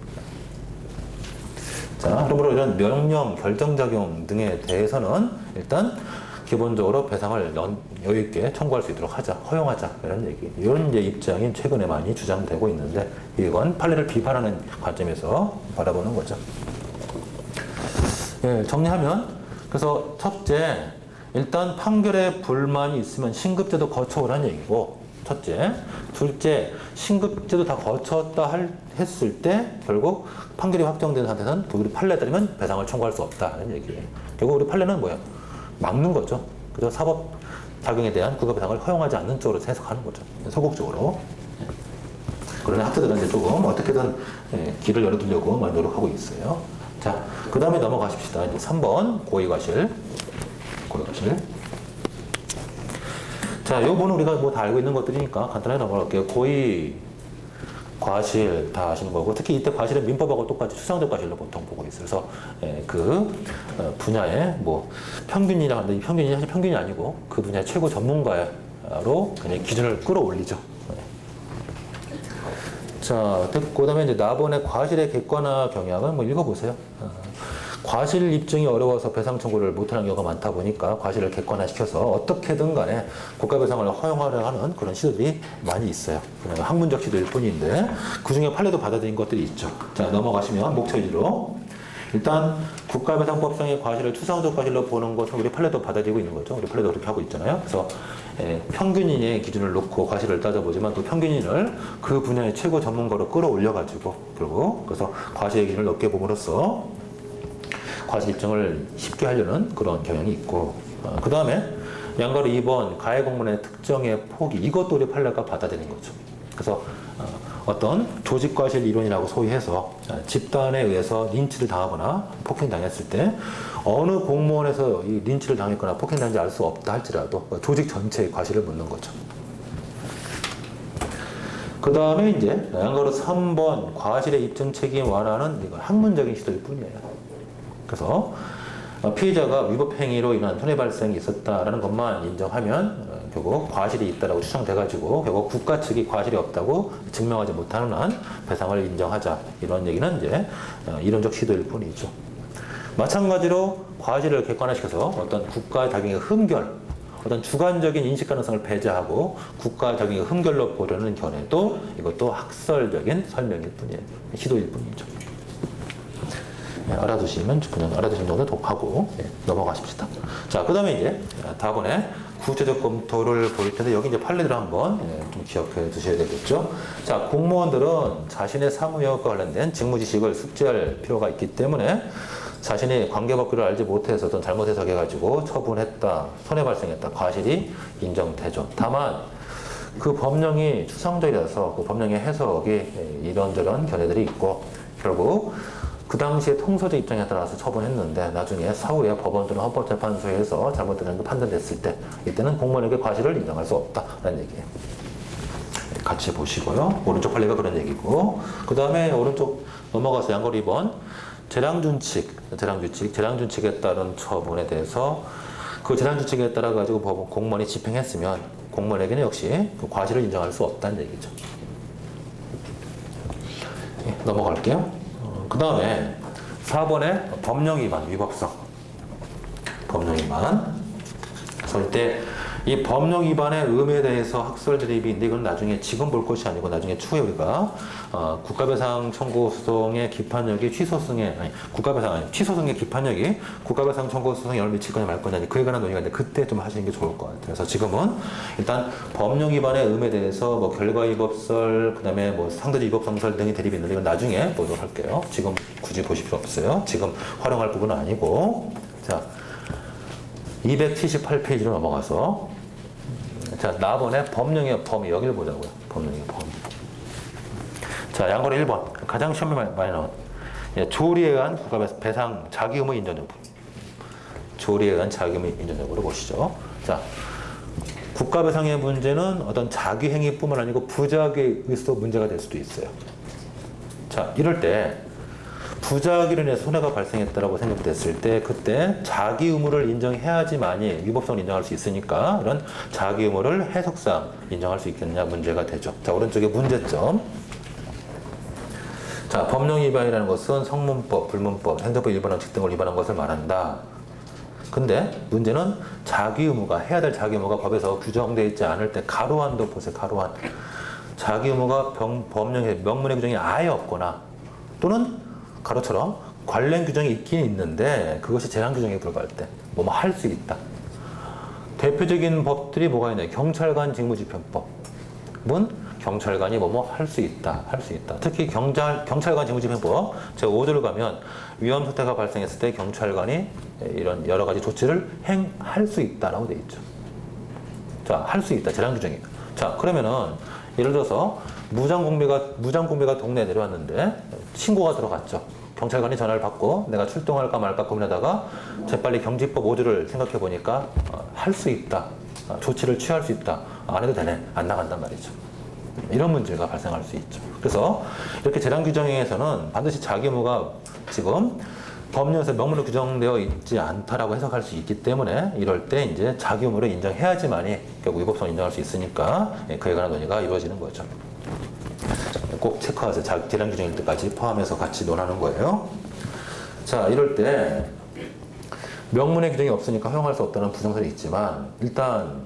자, 그러므로 이런 명령, 결정작용 등에 대해서는 일단 기본적으로 배상을 여유있게 청구할 수 있도록 하자, 허용하자, 이런 얘기. 이런 이제 입장이 최근에 많이 주장되고 있는데, 이건 판례를 비판하는 관점에서 바라보는 거죠. 예, 정리하면, 그래서 첫째, 일단 판결에 불만이 있으면 신급제도 거쳐오라는 얘기고, 첫째. 둘째, 신급제도 다 거쳤다 했을 때 결국 판결이 확정된 상태에서는 우리 판례에 따르면 배상을 청구할 수 없다는 얘기예요. 결국 우리 판례는 뭐야? 막는 거죠. 그래서 사법 작용에 대한 국가배상을 허용하지 않는 쪽으로 해석하는 거죠. 소극적으로. 그러나 학자들은 이제 조금 어떻게든 길을 열어두려고 노력하고 있어요. 자, 그 다음에 넘어가십시다. 이제 3번 고의과실. 자, 요거는 우리가 뭐 다 알고 있는 것들이니까 간단하게 넘어갈게요. 과실 다 하시는 거고, 특히 이때 과실은 민법하고 똑같이 추상적 과실로 보통 보고 있어요. 그래서 분야의 뭐 평균이라 하는데 이 평균이 사실 평균이 아니고 그 분야의 최고 전문가로 그냥 기준을 끌어올리죠. 자, 됐고, 그다음에 이제 나번의 과실의 객관화 경향은 뭐 읽어보세요. 과실 입증이 어려워서 배상 청구를 못하는 경우가 많다 보니까 과실을 객관화시켜서 어떻게든 간에 국가배상을 허용하려 하는 그런 시도들이 많이 있어요. 그냥 학문적 시도일 뿐인데 그중에 판례도 받아들인 것들이 있죠. 자, 넘어가시면 목차 위주로 일단 국가배상법상의 과실을 추상적 과실로 보는 것은 우리 판례도 받아들이고 있는 거죠. 우리 판례도 그렇게 하고 있잖아요. 그래서 평균인의 기준을 놓고 과실을 따져보지만 또 평균인을 그 분야의 최고 전문가로 끌어올려가지고 결국 그래서 과실의 기준을 높게 봄으로써 과실 입증을 쉽게 하려는 그런 경향이 있고, 그 다음에 양가로 2번 가해 공문의 특정의 포기, 이것도 우리 판례가 받아들인 거죠. 그래서 어떤 조직과실 이론이라고 소위해서 집단에 의해서 린치를 당하거나 폭행당했을 때 어느 공무원에서 이 린치를 당했거나 폭행당한지 알 수 없다 할지라도 조직 전체의 과실을 묻는 거죠. 그 다음에 이제 양가로 3번 과실의 입증 책임 완화는 이건 학문적인 시도일 뿐이에요. 그래서 피해자가 위법 행위로 인한 손해 발생이 있었다라는 것만 인정하면 결국 과실이 있다라고 추정돼가지고 결국 국가 측이 과실이 없다고 증명하지 못하는 한 배상을 인정하자, 이런 얘기는 이제 이론적 시도일 뿐이죠. 마찬가지로 과실을 객관화시켜서 어떤 국가 자격의 흠결, 어떤 주관적인 인식 가능성을 배제하고 국가 자격의 흠결로 보려는 견해도 이것도 학설적인 설명일 뿐이에요. 시도일 뿐이죠. 알아두시면 그냥 알아두시는 정도 독하고 넘어가십시다. 자, 그 다음에 이제 다음번에 구체적 검토를 볼 텐데 여기 이제 판례들을 한번 좀 기억해 두셔야 되겠죠. 자, 공무원들은 자신의 사무역과 관련된 직무 지식을 숙지할 필요가 있기 때문에 자신이 관계법규를 알지 못해서 어떤 잘못 해석해가지고 처분했다, 손해 발생했다, 과실이 인정되죠. 다만 그 법령이 추상적이라서 그 법령의 해석이 이런저런 견해들이 있고 결국 그 당시에 통서적 입장에 따라서 처분했는데 나중에 사후에 법원 또는 헌법재판소에서 잘못된 거 판단됐을 때 이때는 공무원에게 과실을 인정할 수 없다라는 얘기예요. 같이 보시고요. 오른쪽 판례가 그런 얘기고, 그 다음에 오른쪽 넘어가서 양가로 2번 재량준칙에 따른 처분에 대해서 그 재량준칙에 따라 가지고 법원 공무원이 집행했으면 공무원에게는 역시 그 과실을 인정할 수 없다는 얘기죠. 넘어갈게요. 그 다음에 4번에 법령 위반, 위법성. 법령 위반. 절대 이 법령 위반의 의미에 대해서 학설 드립이 있는데 이건 나중에 지금 볼 것이 아니고 나중에 추후에 우리가 국가배상 청구 소송의 기판력이 취소송의 기판력이 국가배상 청구 소송에 영향을 미칠 거냐 말 거냐 그에 관한 논의가 있는데 그때 좀 하시는 게 좋을 것 같아요. 그래서 지금은 일단 법령 위반의 의미에 대해서 뭐 결과 위법설, 그 다음에 뭐 상대적 위법성설 등이 대립이 있는데 이건 나중에 보도록 할게요. 지금 굳이 보실 필요 없어요. 지금 활용할 부분은 아니고. 자, 278페이지로 넘어가서 자, 나번에 법령의 범위 여기를 보자고요. 법령의 범위. 자, 양거로 1번 가장 시험에 많이 나온 조리에 의한 국가배상 자기 의무 인정 여부. 조리에 의한 자기 의무 인정 여부를 보시죠. 자, 국가배상의 문제는 어떤 자기 행위뿐만 아니고 부작위에 의해서 문제가 될 수도 있어요. 자, 이럴 때 부작위로 인해서 손해가 발생했다라고 생각됐을 때 그때 자기 의무를 인정해야지만이 위법성을 인정할 수 있으니까 이런 자기 의무를 해석상 인정할 수 있겠냐 문제가 되죠. 자, 오른쪽에 문제점. 자, 법령 위반이라는 것은 성문법, 불문법, 행정법 일반 원칙 등을 위반한 것을 말한다. 근데 문제는 자기 의무가 해야 될 자기 의무가 법에서 규정되어 있지 않을 때 가로한도 보세요. 가로한. 자기 의무가 법령의 명문의 규정이 아예 없거나 또는 가로처럼 관련 규정이 있긴 있는데 그것이 제한 규정에 불과할 때 뭐뭐 할 수 있다. 대표적인 법들이 뭐가 있나요? 경찰관 직무집행법은 경찰관이 뭐뭐 할 수 있다. 할 수 있다. 특히 경찰관 직무집행법 제 5조를 가면 위험 사태가 발생했을 때 경찰관이 이런 여러 가지 조치를 행할 수 있다라고 되어 있죠. 자, 할 수 있다. 제한 규정이에요. 자, 그러면은 예를 들어서 무장 공비가 동네에 내려왔는데 신고가 들어갔죠. 경찰관이 전화를 받고 내가 출동할까 말까 고민하다가 재빨리 경직법 5조를 생각해 보니까 할 수 있다. 조치를 취할 수 있다. 안 해도 되네. 안 나간단 말이죠. 이런 문제가 발생할 수 있죠. 그래서 이렇게 재량 규정에서는 반드시 자기 의무가 지금 법령에서 명문으로 규정되어 있지 않다라고 해석할 수 있기 때문에 이럴 때 이제 자기 의무를 인정해야지만이 결국 위법성을 인정할 수 있으니까 그에 관한 논의가 이루어지는 거죠. 꼭 체크하세요. 재량 규정일 때까지 포함해서 같이 논하는 거예요. 자, 이럴 때 명문의 규정이 없으니까 허용할 수 없다는 부정설이 있지만 일단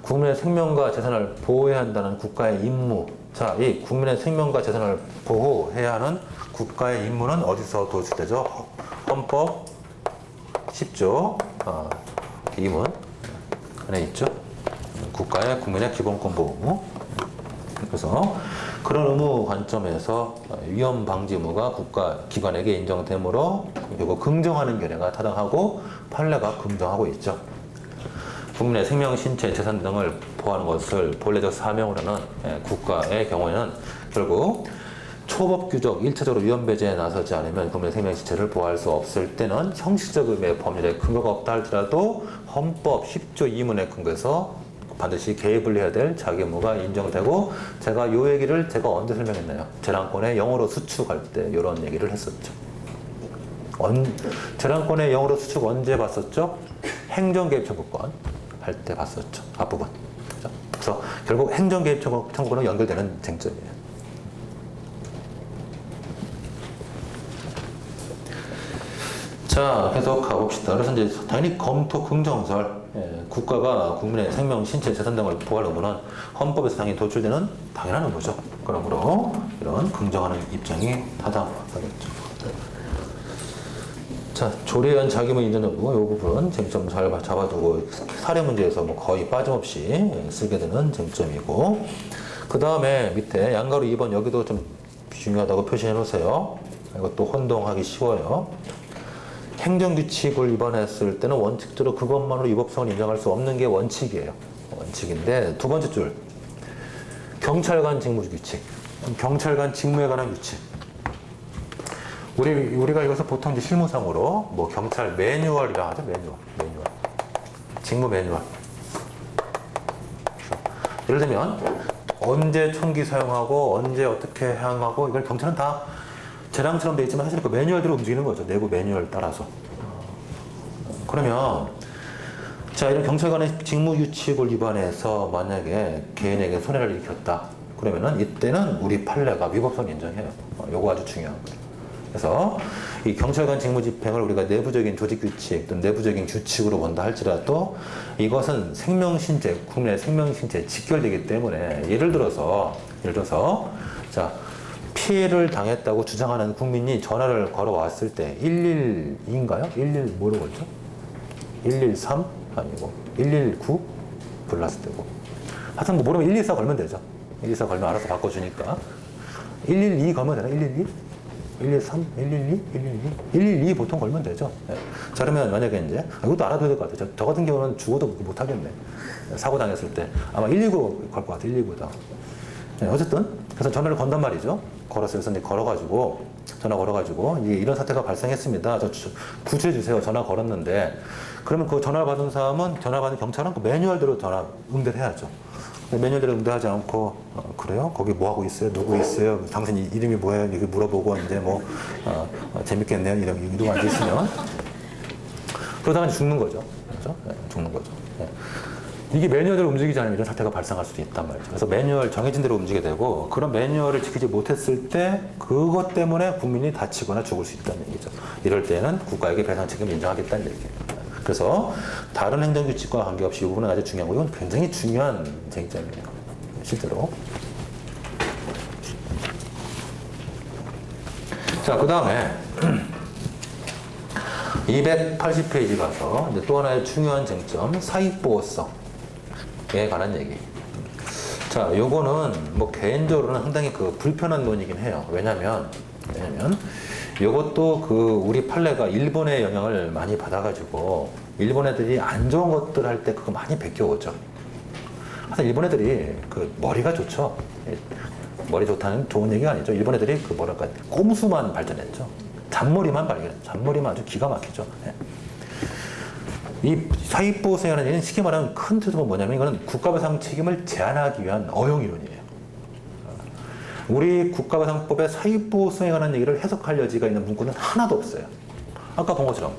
국민의 생명과 재산을 보호해야 한다는 국가의 임무. 자, 이 국민의 생명과 재산을 보호해야 하는 국가의 임무는 어디서 도출되죠? 헌법 10조 2문 안에 있죠. 국가의 국민의 기본권 보호 의무. 그래서 그런 의무 관점에서 위험 방지 의무가 국가 기관에게 인정되므로 그리고 긍정하는 견해가 타당하고 판례가 긍정하고 있죠. 국민의 생명, 신체, 재산 등을 보호하는 것을 본래적 사명으로 하는 국가의 경우에는 결국 초법 규정, 1차적으로 위험 배제에 나서지 않으면 국민의 생명, 신체를 보호할 수 없을 때는 형식적 의미의 법률에 근거가 없다 할지라도 헌법 10조 2문에 근거해서 반드시 개입을 해야 될 자기 의무가 인정되고 제가 요 얘기를 제가 언제 설명했나요? 재량권의 영어로 수축할 때 이런 얘기를 했었죠. 재량권의 영어로 수축 언제 봤었죠? 행정개입 청구권 할 때 봤었죠. 앞부분. 그렇죠? 그래서 결국 행정개입 청구권은 연결되는 쟁점이에요. 자, 계속 가봅시다. 그래서 이제 당연히 검토 긍정설, 국가가 국민의 생명, 신체, 재산 등을 보호할 의무는 헌법에서 당연히 도출되는 당연한 의무죠. 그러므로 이런 긍정하는 입장이 타당하겠죠. 자, 조례안 자기의무 인정 여부, 이 부분 쟁점 잘 잡아두고 사례 문제에서 뭐 거의 빠짐없이 쓰게 되는 쟁점이고, 그 다음에 밑에 양가로 2번 여기도 좀 중요하다고 표시해 놓으세요. 이것도 혼동하기 쉬워요. 행정규칙을 위반했을 때는 원칙적으로 그것만으로 위법성을 인정할 수 없는 게 원칙이에요. 원칙인데 두 번째 줄 경찰관 직무규칙, 경찰관 직무에 관한 규칙. 우리가 이것을 보통 이제 실무상으로 뭐 경찰 매뉴얼이라 하죠. 매뉴얼. 직무 매뉴얼. 예를 들면 언제 총기 사용하고 언제 어떻게 행하고 이걸 경찰은 다 재량처럼 되어 있지만 사실 그 매뉴얼대로 움직이는 거죠. 내부 매뉴얼 따라서. 그러면 자, 이런 경찰관의 직무규칙을 위반해서 만약에 개인에게 손해를 일으켰다. 그러면은 이때는 우리 판례가 위법성 인정해요. 요거 아주 중요한 거예요. 그래서 이 경찰관 직무 집행을 우리가 내부적인 조직규칙 또는 내부적인 규칙으로 본다 할지라도 이것은 생명신체, 국민의 생명신체에 직결되기 때문에 예를 들어서 자, 피해를 당했다고 주장하는 국민이 전화를 걸어왔을 때 112인가요? 11 뭐로 걸죠? 113 아니고 119 불렀을 때고 하여튼 뭐 모르면 114 걸면 되죠. 114 걸면 알아서 바꿔주니까 112 걸면 되나? 112? 113? 112? 112 보통 걸면 되죠. 네. 자, 그러면 만약에 이제 이것도 알아둬야 될 것 같아요. 저 같은 경우는 죽어도 못 하겠네. 사고 당했을 때 아마 119 걸 것 같아요. 119다. 네, 어쨌든 그래서 전화를 건단 말이죠. 걸었어요. 그래서 전화 걸어가지고 이런 사태가 발생했습니다. 저 구조해 주세요. 전화 걸었는데 그러면 그 전화를 받은 사람은 전화 받은 경찰은 그 매뉴얼대로 전화 응대를 해야죠. 매뉴얼대로 응대하지 않고 그래요? 거기 뭐 하고 있어요? 누구 있어요? 당신 이름이 뭐예요? 이렇게 물어보고 이제 뭐 재밌겠네요. 이러고 앉아 있으면 그러다가 죽는 거죠. 그렇죠? 네, 죽는 거죠. 네. 이게 매뉴얼대로 움직이지 않으면 이런 사태가 발생할 수도 있단 말이죠. 그래서 매뉴얼 정해진 대로 움직이게 되고 그런 매뉴얼을 지키지 못했을 때 그것 때문에 국민이 다치거나 죽을 수 있다는 얘기죠. 이럴 때는 국가에게 배상 책임을 인정하겠다는 얘기예요. 그래서 다른 행정규칙과 관계없이 이 부분은 아주 중요하고 이건 굉장히 중요한 쟁점이에요. 실제로. 자, 그 다음에 280페이지 가서 이제 또 하나의 중요한 쟁점, 사익보호성에 관한 얘기. 자, 요거는 뭐 개인적으로는 상당히 그 불편한 논이긴 해요. 왜냐면 요것도 그 우리 판례가 일본의 영향을 많이 받아가지고 일본 애들이 안 좋은 것들 할 때 그거 많이 베껴오죠. 하여튼 일본 애들이 그 머리가 좋죠. 머리 좋다는 좋은 얘기가 아니죠. 일본 애들이 그 뭐랄까 꼼수만 발전했죠. 잔머리만 발견했죠. 잔머리만 아주 기가 막히죠. 이 사익보호성이라는 얘기는 쉽게 말하면 큰 뜻은 뭐냐면 이거는 국가배상 책임을 제한하기 위한 어용이론이에요. 우리 국가배상법의 사익보호성에 관한 얘기를 해석할 여지가 있는 문구는 하나도 없어요. 아까 본 것처럼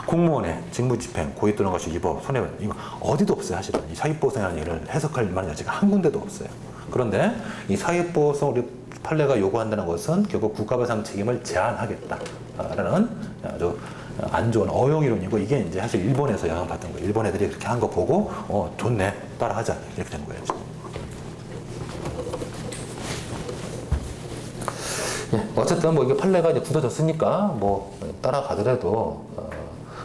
공무원의 직무집행, 고의 또는 과실 위법, 손해배상 이거 어디도 없어요. 사실은 이 사익보호성에 관한 얘기를 해석할 만한 여지가 한 군데도 없어요. 그런데 이 사익보호성 우리 판례가 요구한다는 것은 결국 국가배상 책임을 제한하겠다라는 아주 안 좋은 어용이론이고, 이게 이제 사실 일본에서 영향받던 거예요. 일본 애들이 그렇게 한 거 보고 좋네, 따라하자, 이렇게 된 거예요. 예, 어쨌든 뭐 이게 판례가 이제 굳어졌으니까 뭐 따라가더라도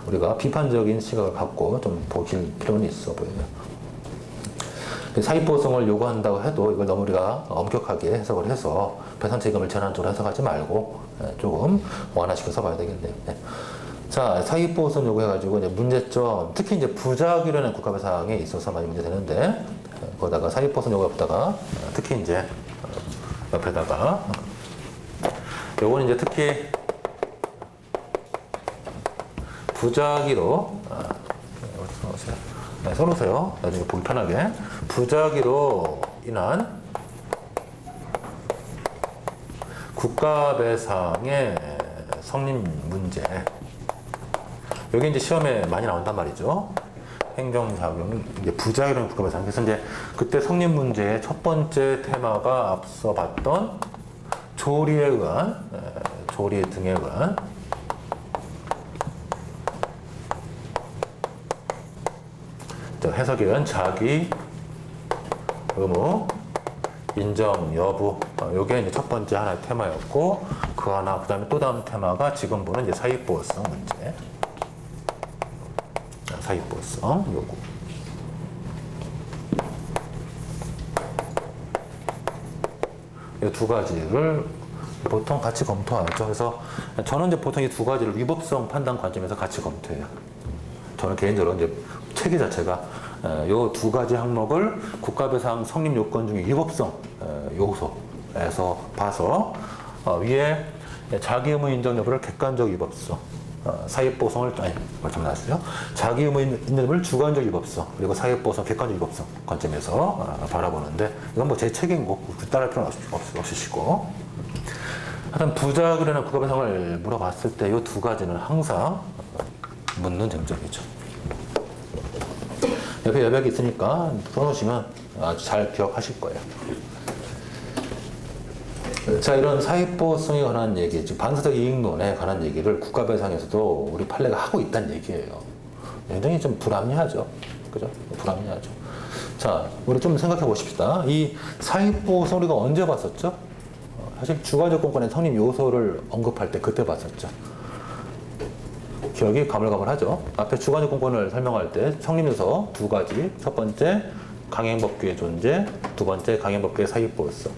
우리가 비판적인 시각을 갖고 좀 보실 필요는 있어 보여요. 사익보호성을 요구한다고 해도 이걸 너무 우리가 엄격하게 해석을 해서 배상 책임을 제한적으로 해석하지 말고 조금 완화시켜서 봐야 되겠네요. 네. 자, 사익보호성 요구해가지고 이제 문제점, 특히 이제 부작위라는 국가배상에 있어서 많이 문제되는데, 거기다가 사익보호성 요구에다가 특히 이제 옆에다가 요거는 이제 특히 부작위로 써놓으세요. 나중에 보기 편하게. 부작위로 인한 국가배상의 성립 문제. 여기 이제 시험에 많이 나온단 말이죠. 행정작용, 이제 부작위로 인한 국가배상. 그래서 이제 그때 성립 문제의 첫 번째 테마가 앞서 봤던 조리에 의한, 조리 등에 의한 해석에 의한 자기 의무 인정 여부, 요게 이제 첫 번째 하나의 테마였고, 그 하나, 그 다음에 또 다음 테마가 지금 보는 이제 사익보호성 문제. 사익보호성 요구. 이 두 가지를 보통 같이 검토하죠. 그래서 저는 이제 보통 이 두 가지를 위법성 판단 관점에서 같이 검토해요. 저는 개인적으로 이제 체계 자체가 이 두 가지 항목을 국가배상 성립 요건 중에 위법성 요소에서 봐서 위에 자기 의무 인정 여부를 객관적 위법성, 사익보호성을 말씀하셨어요. 자기 의무 인정 여부를 주관적 위법성, 그리고 사익보호성 객관적 위법성 관점에서 바라보는데, 이건 뭐 제 책임이고 따를 필요는 없으시고, 하여튼 부작위라는 국가배상을 물어봤을 때 이 두 가지는 항상 묻는 쟁점이죠. 옆에 여백이 있으니까 써놓으시면 아주 잘 기억하실 거예요. 자, 이런 사익보호성에 관한 얘기, 즉 반사적 이익론에 관한 얘기를 국가배상에서도 우리 판례가 하고 있다는 얘기예요. 굉장히 좀 불합리하죠. 그죠? 불합리하죠. 자, 우리 좀 생각해 보십시다. 이 사익보호성 우리가 언제 봤었죠? 사실 주관적공권의 성립 요소를 언급할 때 그때 봤었죠. 기억이 가물가물하죠. 앞에 주관적공권을 설명할 때 성립 요소 두 가지. 첫 번째, 강행법규의 존재. 두 번째, 강행법규의 사익보호성.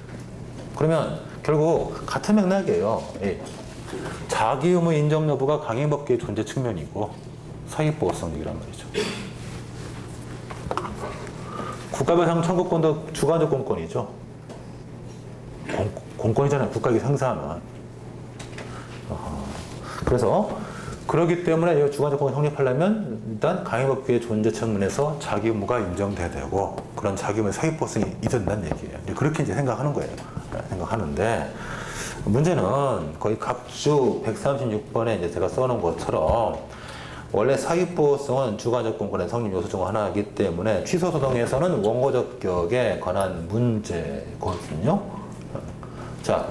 그러면 결국 같은 맥락이에요. 자기 의무 인정 여부가 강행법규의 존재 측면이고 사익보호성 얘기란 말이죠. 국가배상 청구권도 주관적 공권이죠. 공권이잖아요. 국가기 상사하면. 그래서 그렇기 때문에 이 주관적 공권이 성립하려면 일단 강행법규의 존재 측면에서 자기 의무가 인정돼야 되고, 그런 자기 의무의 사익보호성이 있어야 된다는 얘기예요. 그렇게 이제 생각하는 거예요. 생각하는데, 문제는 거의 각주 136번에 이제 제가 써놓은 것처럼 원래 사익보호성은 주관적 공권의 성립 요소 중 하나이기 때문에 취소소송에서는 원고적격에 관한 문제거든요. 자,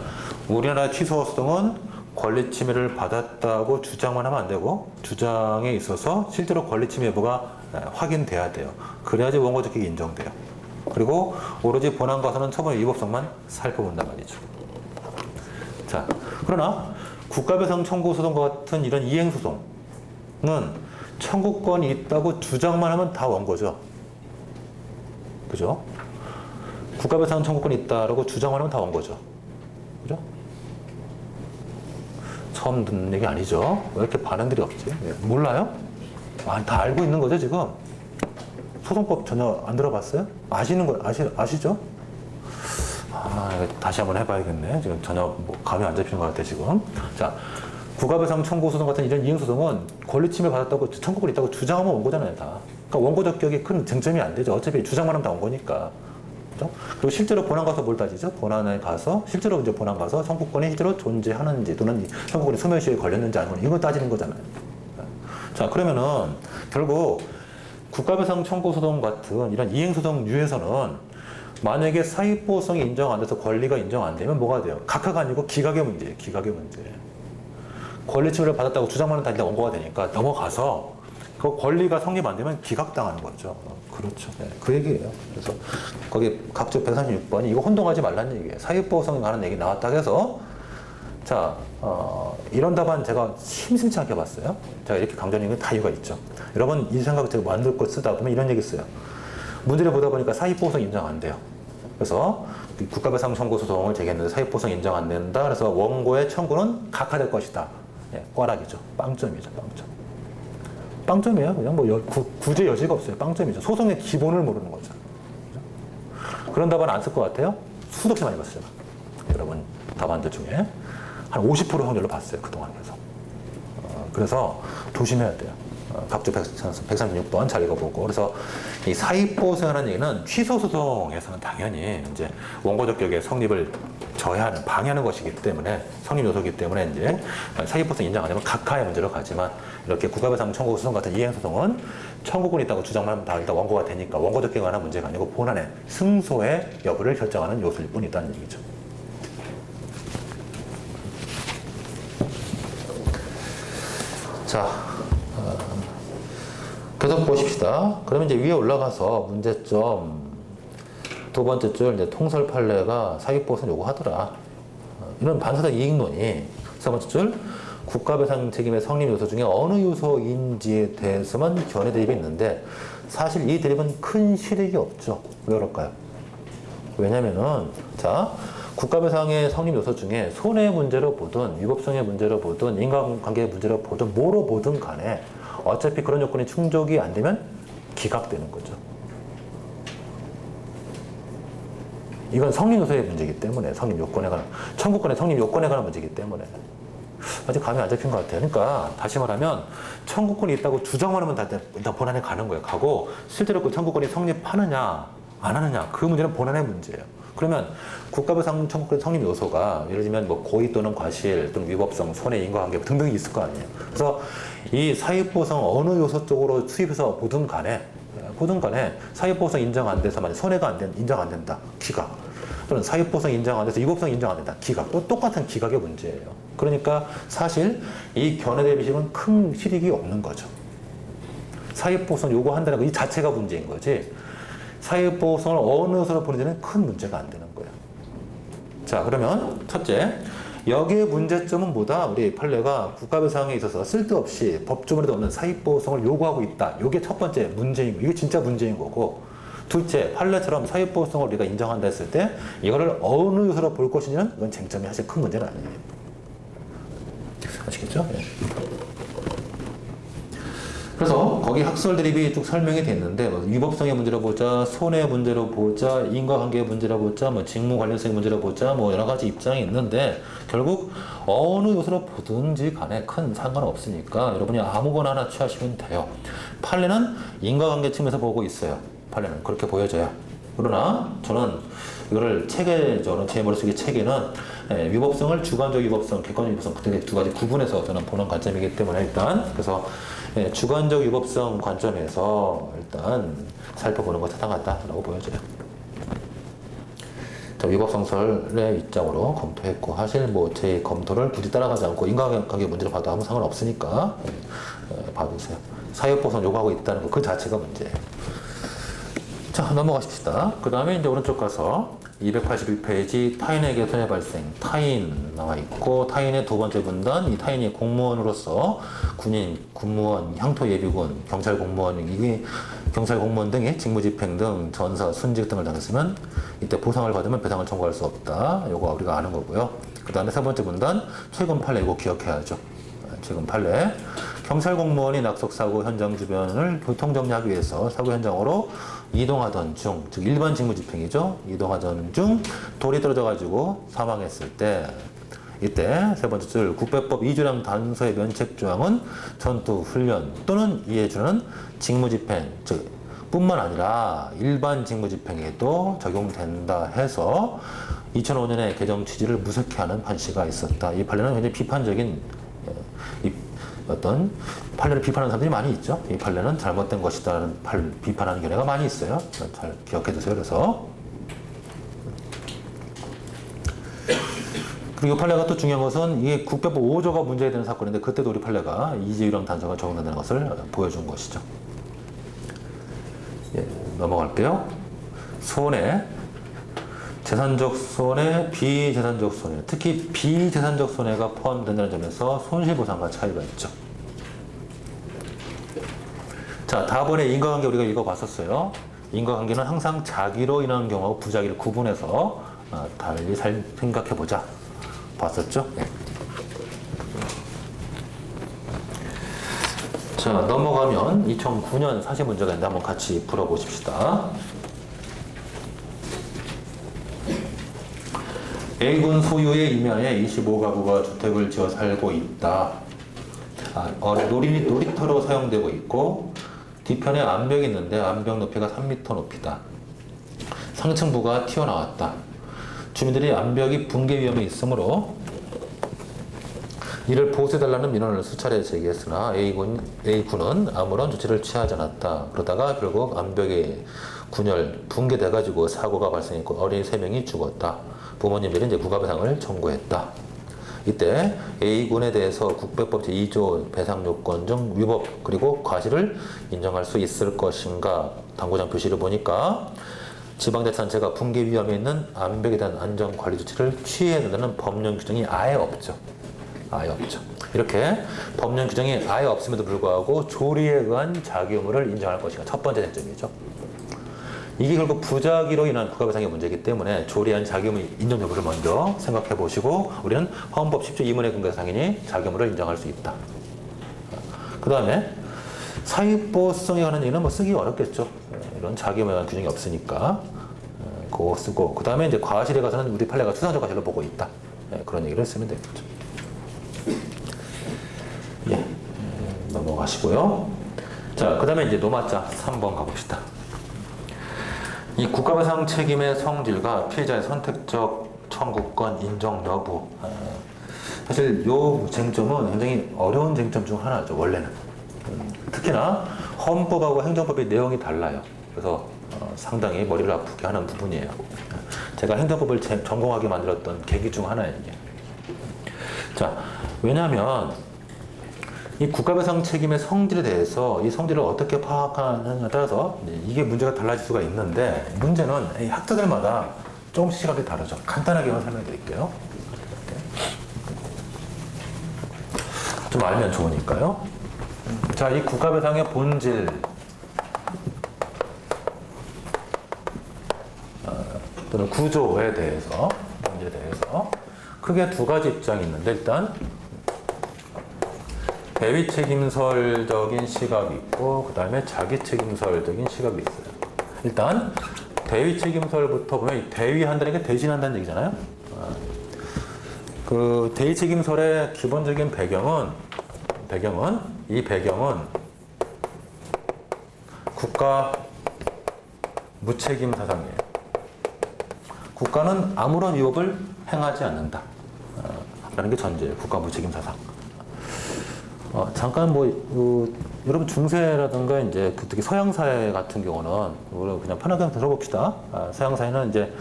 우리나라 취소소송은 권리 침해를 받았다고 주장만 하면 안 되고, 주장에 있어서 실제로 권리 침해 여부가 확인돼야 돼요. 그래야지 원고적격이 인정돼요. 그리고 오로지 본안 가서는 처분의 위법성만 살펴본단 말이죠. 자, 그러나 국가배상 청구 소송과 같은 이런 이행 소송은 청구권이 있다고 주장만 하면 다 원고죠. 그죠? 국가배상 청구권이 있다라고 주장만 하면 다 원고죠. 그죠? 처음 듣는 얘기 아니죠? 왜 이렇게 반응들이 없지? 몰라요? 다 알고 있는 거죠, 지금? 소송법 전혀 안 들어봤어요? 아시는 거, 아시죠? 다시 한번 해봐야겠네. 지금 전혀 뭐 감이 안 잡히는 것 같아, 지금. 자, 국가배상 청구 소송 같은 이런 이행소송은 권리 침해 받았다고, 청구권이 있다고 주장하면 원고잖아요, 다. 그러니까 원고적 격이 큰 쟁점이 안 되죠. 어차피 주장만 하면 다 원고니까. 그죠? 그리고 실제로 본안 가서 뭘 따지죠? 본안에 가서 실제로 이제 본안 가서 청구권이 실제로 존재하는지 또는 청구권이 소멸시효에 걸렸는지 아니면 이거 따지는 거잖아요. 자, 그러면은 결국 국가배상 청구 소송 같은 이런 이행소송류에서는 만약에 사익보호성이 인정 안 돼서 권리가 인정 안 되면 뭐가 돼요? 각하가 아니고 기각의 문제예요. 기각의 문제. 권리침해를 받았다고 주장만은 다 일단 원고가 되니까 넘어가서 그 권리가 성립 안 되면 기각당하는 거죠. 그렇죠. 네, 그 얘기예요. 그래서 거기 각조 136번이 이거 혼동하지 말라는 얘기예요. 사익보호성에 관한 얘기 나왔다 해서 자, 이런 답안 제가 심심치 않게 봤어요. 제가 이렇게 강조하는 건 다 이유가 있죠. 여러분 이 생각 제가 만들 거 쓰다 보면 이런 얘기 써요. 문제를 보다 보니까 사익보호성 인정 안 돼요. 그래서 국가배상 청구 소송을 제기했는데 사익보호성 인정 안 된다. 그래서 원고의 청구는 각하될 것이다. 예, 꽈락이죠. 빵점이죠. 빵점. 빵점이에요. 그냥 뭐 구제 여지가 없어요. 빵점이죠. 소송의 기본을 모르는 거죠. 그죠? 그런 답안 안 쓸 것 같아요? 수없이 많이 봤어요. 여러분 답안들 중에 한 50% 확률로 봤어요. 그동안. 그래서 조심해야 돼요. 각조 136번 잘 읽어보고. 그래서 이 사익보호성이라는 얘기는 취소소송에서는 당연히 이제 원고적 격의 성립을 저해하는, 방해하는 것이기 때문에, 성립 요소이기 때문에 이제 사익보호성 인정 안 하면 각하의 문제로 가지만 이렇게 국가배상 청구 소송 같은 이행소송은 청구권이 있다고 주장만 하면 다 일단 원고가 되니까 원고적 격에 관한 문제가 아니고 본안의 승소의 여부를 결정하는 요소일 뿐이다는 얘기죠. 자, 계속 보십시다. 그러면 이제 위에 올라가서 문제점 두 번째 줄 이제 통설 판례가 사익보호성 요구하더라. 이런 반사적 이익론이 세 번째 줄 국가배상 책임의 성립 요소 중에 어느 요소인지에 대해서만 견해 대립이 있는데 사실 이 대립은 큰 실익이 없죠. 왜 그럴까요? 왜냐면은 자. 국가배상의 성립 요소 중에 손해 문제로 보든 위법성의 문제로 보든 인간관계의 문제로 보든 뭐로 보든 간에 어차피 그런 요건이 충족이 안 되면 기각되는 거죠. 이건 성립 요소의 문제이기 때문에 성립 요건에 관한 청구권의 성립 요건에 관한 문제이기 때문에 아직 감이 안 잡힌 것 같아요. 그러니까 다시 말하면 청구권이 있다고 주장만 하면 일단 본안에 가는 거예요. 가고 실제로 그 청구권이 성립하느냐 안 하느냐 그 문제는 본안의 문제예요. 그러면 국가배상 청구권 성립 요소가 예를 들면 뭐 고의 또는 과실 또는 위법성, 손해, 인과관계 등등이 있을 거 아니에요. 그래서 이 사익보호성 어느 요소 쪽으로 수입해서 보든 간에 사익보호성 인정 안 돼서 만약 손해가 인정 안 된다. 기각. 또는 사익보호성 인정 안 돼서 위법성 인정 안 된다. 기각. 또 똑같은 기각의 문제예요. 그러니까 사실 이 견해 대비식은 큰 실익이 없는 거죠. 사익보호성 요구한다는 거 이 자체가 문제인 거지. 사익보호성을 어느 요소로 보는지는 큰 문제가 안 되는 거예요. 자, 그러면 첫째, 여기에 문제점은 뭐다? 우리 판례가 국가배상에 있어서 쓸데없이 법조문에도 없는 사익보호성을 요구하고 있다. 이게 첫 번째 문제인 거예요. 이게 진짜 문제인 거고 둘째, 판례처럼 사익보호성을 우리가 인정한다 했을 때 이거를 어느 요소로 볼 것이냐는 이건 쟁점이 사실 큰 문제는 아니에요. 아시겠죠? 네. 그래서 거기 학설 대립이 쭉 설명이 됐는데 뭐 위법성의 문제로 보자, 손해 문제로 보자, 인과관계의 문제로 보자, 뭐 직무 관련성의 문제로 보자, 뭐 여러 가지 입장이 있는데 결국 어느 요소로 보든지 간에 큰 상관은 없으니까 여러분이 아무거나 하나 취하시면 돼요. 판례는 인과관계 측면에서 보고 있어요. 판례는 그렇게 보여져요. 그러나 저는 이거를 저는 제 머릿속에 체계는 위법성을 주관적 위법성, 객관적 위법성 그때 두 가지 구분해서 저는 보는 관점이기 때문에 일단 그래서 주관적 위법성 관점에서 일단 살펴보는 것 타당하다라고 보여져요. 위법성설의 입장으로 검토했고 사실 뭐 제 검토를 굳이 따라가지 않고 인과관계 문제를 봐도 아무 상관없으니까 봐주세요. 사익보호성 요구하고 있다는 거 그 자체가 문제예요. 자, 넘어가십시다. 그 다음에 이제 오른쪽 가서 281페이지 타인에게 손해 발생, 타인 나와 있고 타인의 두 번째 분단, 이 타인이 공무원으로서 군인, 군무원, 향토예비군, 경찰 공무원 등의 직무집행 등 전사, 순직 등을 당했으면 이때 보상을 받으면 배상을 청구할 수 없다. 요거 우리가 아는 거고요. 그 다음에 세 번째 분단, 최근 판례 이거 기억해야죠. 최근 판례. 경찰 공무원이 낙석사고 현장 주변을 교통정리하기 위해서 사고 현장으로 이동하던 중, 즉 일반 직무집행이죠. 이동하던 중 돌이 떨어져가지고 사망했을 때 이때 세 번째 줄 국배법 2조량 단서의 면책 조항은 전투, 훈련 또는 이에 주는 직무집행, 즉 뿐만 아니라 일반 직무집행에도 적용된다 해서 2005년에 개정 취지를 무색해하는 판시가 있었다. 이 판례는 굉장히 비판적인 어떤 판례를 비판하는 사람들이 많이 있죠. 이 판례는 잘못된 것이다라는 비판하는 견해가 많이 있어요. 잘 기억해 두세요. 그래서 그리고 이 판례가 또 중요한 것은 이게 국배법 5조가 문제가 되는 사건인데 그때도 우리 판례가 이재유랑 단서가 적용된다는 것을 보여준 것이죠. 예, 넘어갈게요. 손해, 재산적 손해, 비재산적 손해, 특히 비재산적 손해가 포함된다는 점에서 손실보상과 차이가 있죠. 자, 다음번에 인과관계 우리가 읽어봤었어요. 인과관계는 항상 자기로 인한 경우하고 부자기를 구분해서 달리 생각해보자. 봤었죠? 네. 자, 넘어가면 2009년 사실 문제가 있는데 한번 같이 풀어보십시다. A군 소유의 이면에 25가구가 주택을 지어 살고 있다. 놀이터로 사용되고 있고 뒤편에 암벽이 있는데 암벽 높이가 3m 높이다. 상층부가 튀어나왔다. 주민들이 암벽이 붕괴 위험이 있으므로 이를 보수해달라는 민원을 수차례 제기했으나 A군은 아무런 조치를 취하지 않았다. 그러다가 결국 암벽이 분열, 붕괴돼가지고 사고가 발생했고 어린이 3명이 죽었다. 부모님들이 이제 국가배상을 청구했다. 이때 A군에 대해서 국배법 제2조 배상요건 중 위법 그리고 과실을 인정할 수 있을 것인가 당구장 표시를 보니까 지방자치단체가 붕괴 위험에 있는 암벽에 대한 안전관리 조치를 취해야 된다는 법령 규정이 아예 없죠. 아예 없죠. 이렇게 법령 규정이 아예 없음에도 불구하고 조리에 의한 자기 의무를 인정할 것인가 첫 번째 쟁점이죠. 이게 결국 부자기로 인한 국가배상의 문제이기 때문에 조리한 자기 의무 인정 여부를 먼저 생각해 보시고 우리는 헌법 10조 2문에 근거해서 당연히 자기 의무를 인정할 수 있다. 그 다음에 사유보성에 관한 얘기는 뭐 쓰기 어렵겠죠. 이런 자기 의무에 관한 규정이 없으니까 그거 쓰고 그 다음에 이제 과실에 가서는 우리 판례가 추상적 과실로 보고 있다. 그런 얘기를 쓰면 되겠죠. 예, 넘어가시고요. 자, 그 다음에 이제 노마자 3번 가봅시다. 이 국가배상 책임의 성질과 피해자의 선택적 청구권 인정 여부. 사실 이 쟁점은 굉장히 어려운 쟁점 중 하나죠, 원래는. 특히나 헌법하고 행정법의 내용이 달라요. 그래서 상당히 머리를 아프게 하는 부분이에요. 제가 행정법을 전공하게 만들었던 계기 중 하나예요, 이게. 자, 왜냐하면 이 국가배상 책임의 성질에 대해서 이 성질을 어떻게 파악하느냐에 따라서 이게 문제가 달라질 수가 있는데 문제는 이 학자들마다 조금씩 시각이 다르죠. 간단하게만 설명해 드릴게요. 좀 알면 좋으니까요. 자, 이 국가배상의 본질 또는 구조에 대해서 본질에 대해서 크게 두 가지 입장이 있는데 일단 대위 책임설적인 시각이 있고 그 다음에 자기 책임설적인 시각이 있어요. 일단 대위 책임설부터 보면 이 대위한다는 게 대신한다는 얘기잖아요. 그 대위 책임설의 기본적인 배경은 국가 무책임 사상이에요. 국가는 아무런 위법을 행하지 않는다. 라는 게 전제예요. 국가 무책임 사상. 잠깐 여러분 중세라든가 이제 특히 서양 사회 같은 경우는 우리 그냥 편하게 들어봅시다. 서양 사회는 이제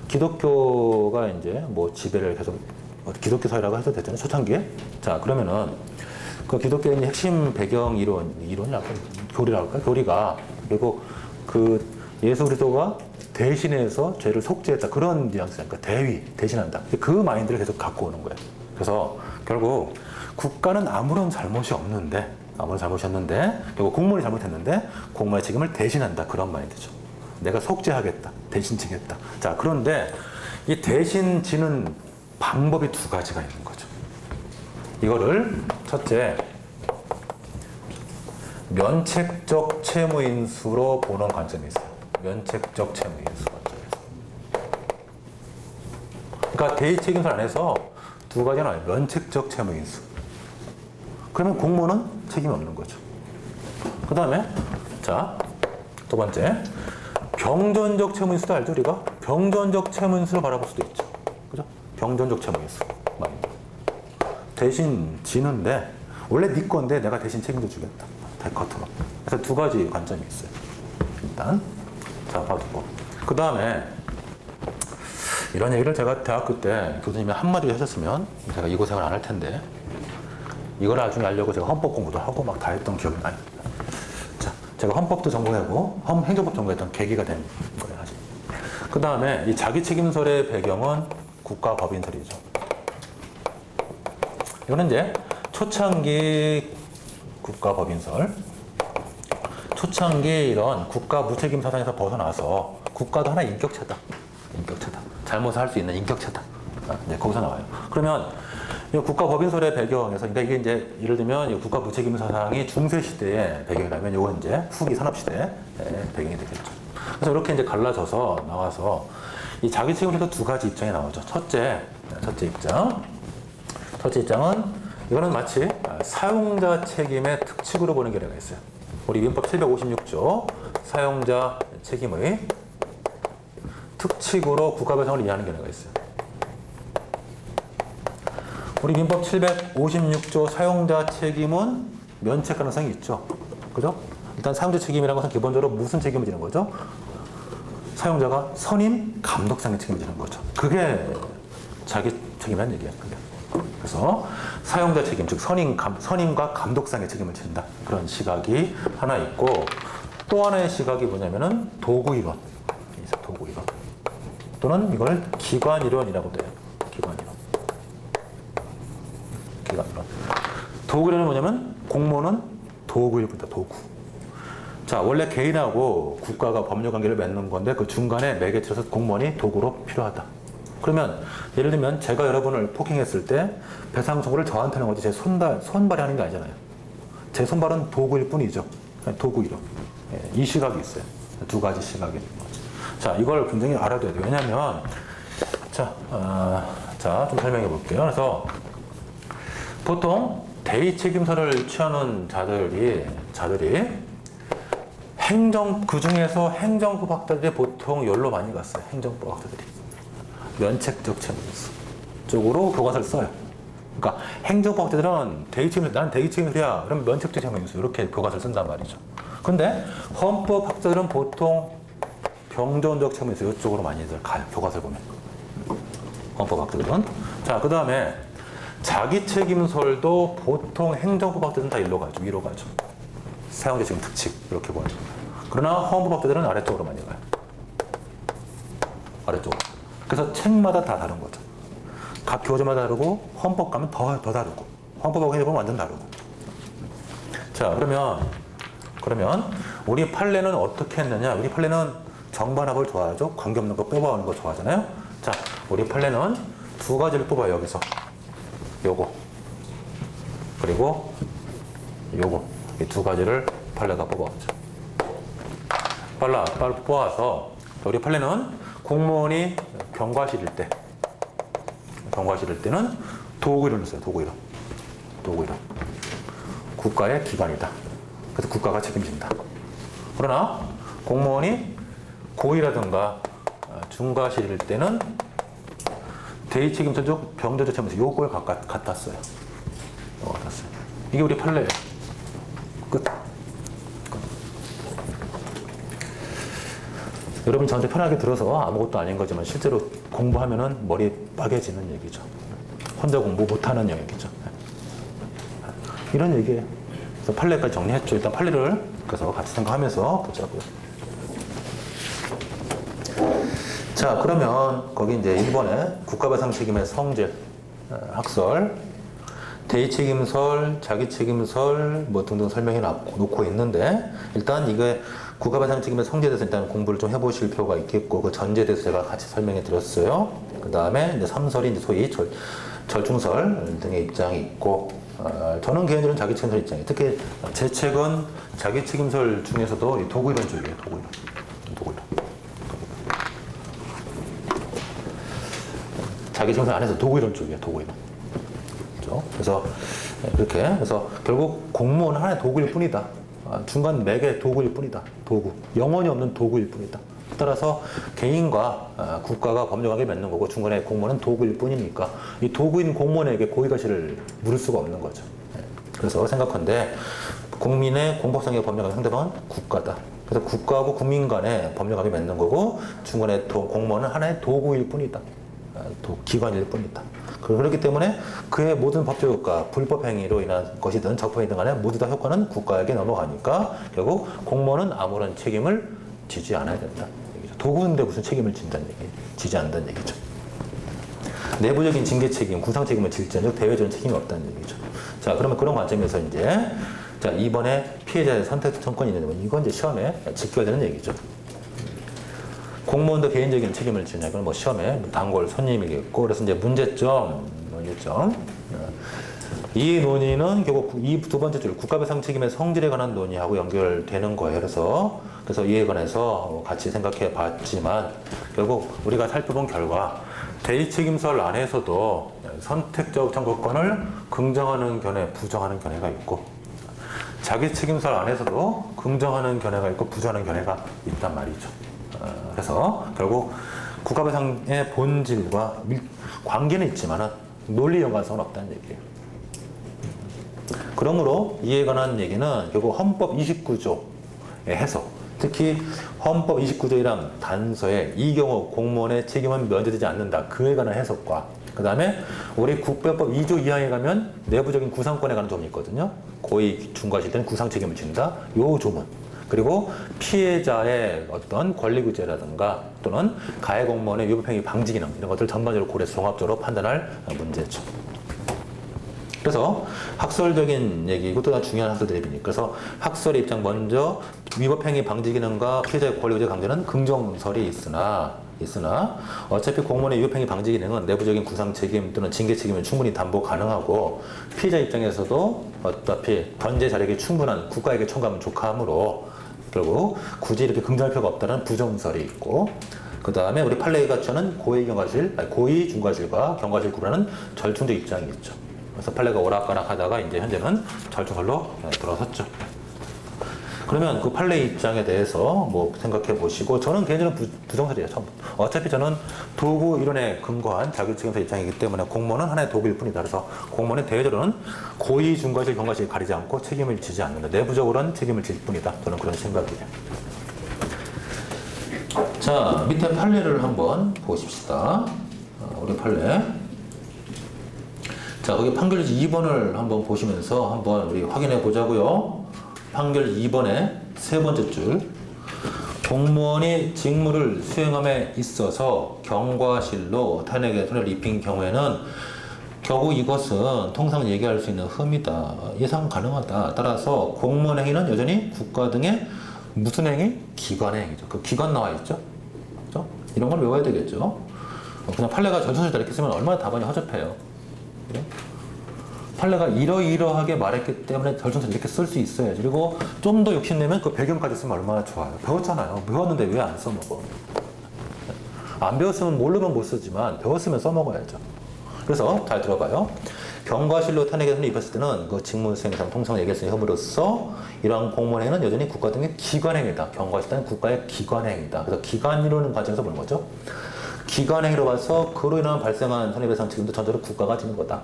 기독교가 이제 뭐 지배를 계속 기독교 사회라고 해도 되잖아요. 초창기에. 자, 그러면은 그 기독교의 핵심 배경 이론이랄까 교리랄까 교리가 그리고 그 예수 그리스도가 대신해서 죄를 속죄했다 그런 뉘앙스니까 대위 대신한다. 그 마인드를 계속 갖고 오는 거예요. 그래서 결국 국가는 아무런 잘못이 없는데 결국 공무원이 잘못했는데 공무원의 책임을 대신한다 그런 마인드죠. 내가 속죄하겠다 대신 지겠다. 자, 그런데 이 대신 지는 방법이 두 가지가 있는 거죠. 이거를 첫째 면책적 채무인수로 보는 관점이 있어요. 면책적 채무인수 관점에서. 그러니까 대위 책임설 안에서 두 가지가 나와요. 면책적 채무인수. 그러면 공무원은 책임이 없는 거죠. 그 다음에 자, 두 번째, 병전적 채무인수도 알죠, 우리가? 병전적 채무인수를 바라볼 수도 있죠. 그죠? 병전적 채무인수. 대신 지는데, 원래 네 건데 내가 대신 책임져 주겠다. 데커트로. 그래서 두 가지 관점이 있어요. 일단, 자, 봐두고. 그 다음에, 이런 얘기를 제가 대학교 때 교수님이 한마디 하셨으면 제가 이 고생을 안 할 텐데, 이걸 나중에 알려고 제가 헌법 공부도 하고 막 다 했던 기억이 나요. 자, 제가 헌법도 전공하고 행정법 전공했던 계기가 된 거예요, 사실. 그 다음에 이 자기 책임설의 배경은 국가법인설이죠. 이거는 이제 초창기 국가법인설, 초창기 이런 국가 무책임 사상에서 벗어나서 국가도 하나의 인격체다. 인격체다. 잘못을 할 수 있는 인격체다. 이제 거기서 나와요. 그러면 이 국가법인설의 배경에서, 그러니까 이게 이제 예를 들면 이 국가 무책임 사상이 중세시대의 배경이라면 이건 이제 후기 산업시대의 배경이 되겠죠. 그래서 이렇게 이제 갈라져서 나와서 이 자기 책임에서 두 가지 입장이 나오죠. 첫째 입장. 첫째 입장은 이거는 마치 사용자 책임의 특칙으로 보는 경우가 있어요. 우리 민법 756조 사용자 책임의 특칙으로 국가배상을 이해하는 경우가 있어요. 우리 민법 756조 사용자 책임은 면책 가능성이 있죠. 그죠? 일단 사용자 책임이라는 것은 기본적으로 무슨 책임을 지는 거죠? 사용자가 선임, 감독상의 책임을 지는 거죠. 그게 자기 책임이라는 얘기예요. 그게. 그래서 사용자 책임, 즉 선임과 감독상의 책임을 진다. 그런 시각이 하나 있고, 또 하나의 시각이 뭐냐면은 도구이론. 도구이론. 또는 이걸 기관이론이라고도 해요. 기관이론. 도구이론은 뭐냐면 공무원은 도구일 뿐이다. 도구. 자, 원래 개인하고 국가가 법률 관계를 맺는 건데 그 중간에 매개체로서 공무원이 도구로 필요하다. 그러면 예를 들면 제가 여러분을 폭행했을 때 배상 청구를 저한테 하는 거지 제 손발이 하는 게 아니잖아요. 제 손발은 도구일 뿐이죠. 도구이론. 이 시각이 있어요. 두 가지 시각이 있는 거죠. 자, 이걸 굉장히 알아둬야 돼요. 왜냐하면 자, 좀 설명해 볼게요. 그래서 보통 대의 책임설을 취하는 자들이 그 중에서 행정법 학자들이 보통 열로 많이 갔어요. 행정법 학자들이. 면책적 책임서 쪽으로 교과서를 써요. 그러니까 행정법 학자들은 나는 대의 책임설이야. 그러면 면책적 책임서 이렇게 교과서를 쓴단 말이죠. 근데 헌법 학자들은 보통 병전적 책임서 이쪽으로 많이들 가요. 교과서를 보면. 헌법 학자들은. 자, 그 다음에 자기 책임설도 보통 행정법학자들은 다 위로 가죠. 사용자 책임 특칙 이렇게 보는 거예요. 그러나 헌법학자들은 아래쪽으로 많이 가요. 아래쪽으로. 그래서 책마다 다 다른 거죠. 각 교재마다 다르고 헌법 가면 더 다르고 헌법하고 행정법은 완전 다르고. 자, 그러면 우리 판례는 어떻게 했느냐? 우리 판례는 정반합을 좋아하죠. 관계없는 거 뽑아오는 거 좋아하잖아요. 자, 우리 판례는 두 가지를 뽑아요. 여기서. 요거 그리고 요거 이 두 가지를 판례가 뽑아왔죠. 뽑아서 우리 판례는 공무원이 경과실일 때는 도구이론을 써요. 도구이론. 국가의 기관이다. 그래서 국가가 책임진다. 그러나 공무원이 고의라든가 중과실일 때는 대의 책임서적 병조적 책임서 요걸 갖다 써요. 이게 우리 판례예요. 끝. 여러분 저한테 편하게 들어서 아무것도 아닌 거지만 실제로 공부하면은 머리에 빠개지는 얘기죠. 혼자 공부 못하는 얘기죠. 이런 얘기예요. 그래서 판례까지 정리했죠. 일단 판례를 그래서 같이 생각하면서 보자고요. 자, 그러면 거기 이제 1번에 국가배상 책임의 성질, 학설, 대의 책임설, 자기 책임설 뭐 등등 설명해 놓고 있는데 일단 이게 국가배상 책임의 성질에 대해서 일단 공부를 좀 해보실 필요가 있겠고 그 전제에 대해서 제가 같이 설명해 드렸어요. 그 다음에 이제 3설이 이제 소위 절충설 등의 입장이 있고 저는 개인적으로 자기 책임설 입장이에요. 특히 제 책은 자기 책임설 중에서도 이 도구이론 쪽이에요. 도구이론. 자기 책임설 안에서 도구이론 쪽이에요. 도구이론. 그렇죠? 그래서 그래서 결국 공무원은 하나의 도구일 뿐이다. 중간 매개 도구일 뿐이다. 도구. 영원히 없는 도구일 뿐이다. 따라서 개인과 국가가 법령관계를 맺는 거고 중간에 공무원은 도구일 뿐이니까 이 도구인 공무원에게 고의가시를 물을 수가 없는 거죠. 그래서 생각한데 국민의 공법상의 법령관계 상대방은 국가다. 그래서 국가하고 국민 간의 법령관계를 맺는 거고 중간에 공무원은 하나의 도구일 뿐이다. 기관일 뿐이다. 그렇기 때문에 그의 모든 법적 효과, 불법 행위로 인한 것이든 적법행위든 간에 모두 다 효과는 국가에게 넘어가니까 결국 공무원은 아무런 책임을 지지 않아야 된다. 얘기죠. 도구인데 무슨 책임을 지지 않는다는 얘기죠. 내부적인 징계 책임, 구상 책임을 질지언정 대외적인 책임이 없다는 얘기죠. 자, 그러면 그런 관점에서 이제 자, 이번에 피해자의 선택 청권이 있는데 이건 이제 시험에 지켜야 되는 얘기죠. 공무원도 개인적인 책임을 지냐, 이건 뭐 시험에 단골 손님이겠고, 그래서 이제 문제점. 이 논의는 결국 이 두 번째 줄 국가배상 책임의 성질에 관한 논의하고 연결되는 거예요. 그래서 이에 관해서 같이 생각해 봤지만 결국 우리가 살펴본 결과 대의책임설 안에서도 선택적 청구권을 긍정하는 견해, 부정하는 견해가 있고 자기 책임설 안에서도 긍정하는 견해가 있고 부정하는 견해가 있단 말이죠. 그래서 결국 국가배상의 본질과 관계는 있지만 논리 연관성은 없다는 얘기예요. 그러므로 이에 관한 얘기는 결국 헌법 29조의 해석, 특히 헌법 29조이란 단서에 이 경우 공무원의 책임은 면제되지 않는다. 그에 관한 해석과 그 다음에 우리 국배법 2조 이하에 가면 내부적인 구상권에 관한 점이 있거든요. 고의 중과실 때는 구상 책임을 진다. 요 조문. 그리고 피해자의 어떤 권리구제라든가 또는 가해 공무원의 위법행위 방지 기능 이런 것들 전반적으로 고려해서 종합적으로 판단할 문제죠. 그래서 학설적인 얘기, 이것도 다 중요한 학설 대비니까. 그래서 학설의 입장 먼저 위법행위 방지 기능과 피해자의 권리구제 강조는 긍정설이 있으나 어차피 공무원의 위법행위 방지 기능은 내부적인 구상 책임 또는 징계 책임을 충분히 담보 가능하고 피해자 입장에서도 어차피 변제 자력이 충분한 국가에게 청구하면 족하므로 결국 굳이 이렇게 긍정할 필요가 없다는 부정설이 있고 그 다음에 우리 판례가 취하는 고의 중과실과 경과실 구분하는 절충적 입장이 있죠. 그래서 판례가 오락가락 하다가 이제 현재는 절충설로 들어섰죠. 그러면 그 판례 입장에 대해서 뭐 생각해 보시고 저는 개인적으로 부정설이에요. 처음부터. 어차피 저는 도구 이론에 근거한 자기책임서 입장이기 때문에 공무원은 하나의 도구일 뿐이다. 그래서 공무원의 대외적으로는 고의, 중과실, 경과실 가리지 않고 책임을 지지 않는다. 내부적으로는 책임을 질 뿐이다. 저는 그런 생각이에요. 자, 밑에 판례를 한번 보십시다. 우리 판례. 자, 거기 판결지 2번을 한번 보시면서 한번 우리 확인해 보자고요. 판결 2번의 세 번째 줄. 공무원이 직무를 수행함에 있어서 경과실로 타인에게 손해를 입힌 경우에는 결국 이것은 통상 얘기할 수 있는 흠이다. 예상 가능하다. 따라서 공무원 행위는 여전히 국가 등의 무슨 행위? 기관의 행위죠. 그 기관 나와 있죠. 그렇죠? 이런 걸 외워야 되겠죠. 그냥 판례가 절충설다 이렇게 쓰면 얼마나 답안이 허접해요. 그래? 판례가 이러이러하게 말했기 때문에 절충설 이렇게 쓸 수 있어야지. 그리고 좀 더 욕심내면 그 배경까지 쓰면 얼마나 좋아요. 배웠잖아요. 배웠는데 왜 안 써먹어? 안 배웠으면 모르면 못 쓰지만 배웠으면 써먹어야죠. 그래서 잘 들어봐요. 경과실로 탄핵에 손이 입혔을 때는 그 직무수행상 통상 얘기했으니 혐의로서 이러한 공무원행위는 여전히 국가 등의 기관행위다. 경과실은 국가의 기관행위다. 그래서 기관이라는 과정에서 보는 거죠. 기관행위로 봐서 그로 인한 발생한 손해배상 책임도 전적으로 국가가 지는 거다.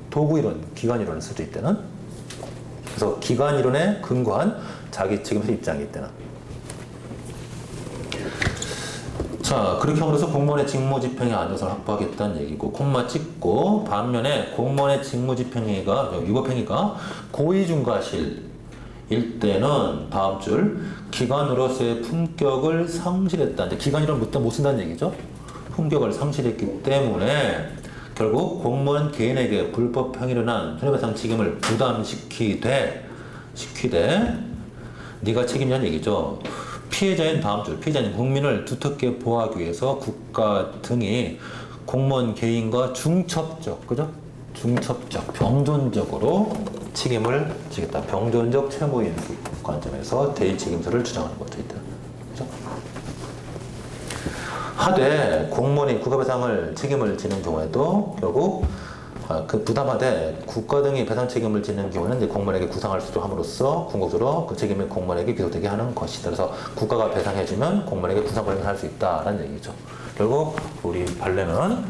도구이론, 기관이론을 쓸 수 있다는. 그래서 기관이론에 근거한 자기 책임서 입장이 있다는. 자, 그렇게 함으로써 공무원의 직무집행에 안전성을 확보하겠다는 얘기고, 콤마 찍고, 반면에 공무원의 직무집행행위가, 위법행위가 고의중과실일 때는 다음 줄, 기관으로서의 품격을 상실했다. 이제 기관이론 못 쓴다는 얘기죠. 품격을 상실했기 때문에 결국 공무원 개인에게 불법 행위로 난 손해배상 책임을 부담시키되 네가 책임이라는 얘기죠. 피해자인 다음 줄, 피해자인 국민을 두텁게 보호하기 위해서 국가 등이 공무원 개인과 중첩적, 그죠? 중첩적, 병존적으로 책임을 지겠다. 병존적 채무인수 관점에서 대의 책임서를 주장하는 거죠. 그죠? 하되 공무원이 국가배상을 책임을 지는 경우에도 결국 그 부담하되 국가 등이 배상 책임을 지는 경우는 이제 공무원에게 구상할 수도 함으로써 궁극적으로 그 책임이 공무원에게 귀속되게 하는 것이다. 그래서 국가가 배상해주면 공무원에게 구상 권리를 할 수 있다라는 얘기죠. 결국 우리 판례는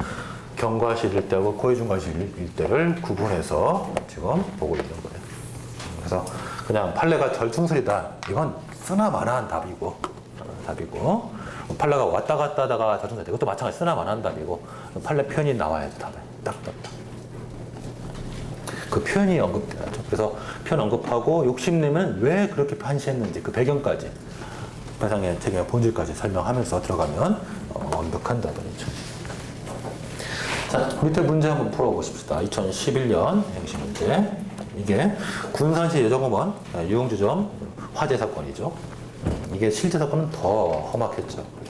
경과실 일대하고 고해중과실 일대를 구분해서 지금 보고 있는 거예요. 그래서 그냥 판례가 절충설이다. 이건 쓰나 마나한 답이고, 판례가 왔다 갔다 하다가 절충설. 이것도 마찬가지 쓰나 마나한 답이고, 판례 표현이 나와야죠. 답에 딱. 그 표현이 언급돼야죠. 그래서 표현 언급하고 욕심내면 왜 그렇게 판시했는지 그 배경까지 배상의 책임의 본질까지 설명하면서 들어가면 완벽한 답이죠. 자, 밑에 문제 한번 풀어보십시다. 2011년 행시 문제. 이게 군산시 여정공원 유흥주점 화재 사건이죠. 이게 실제 사건은 더 험악했죠.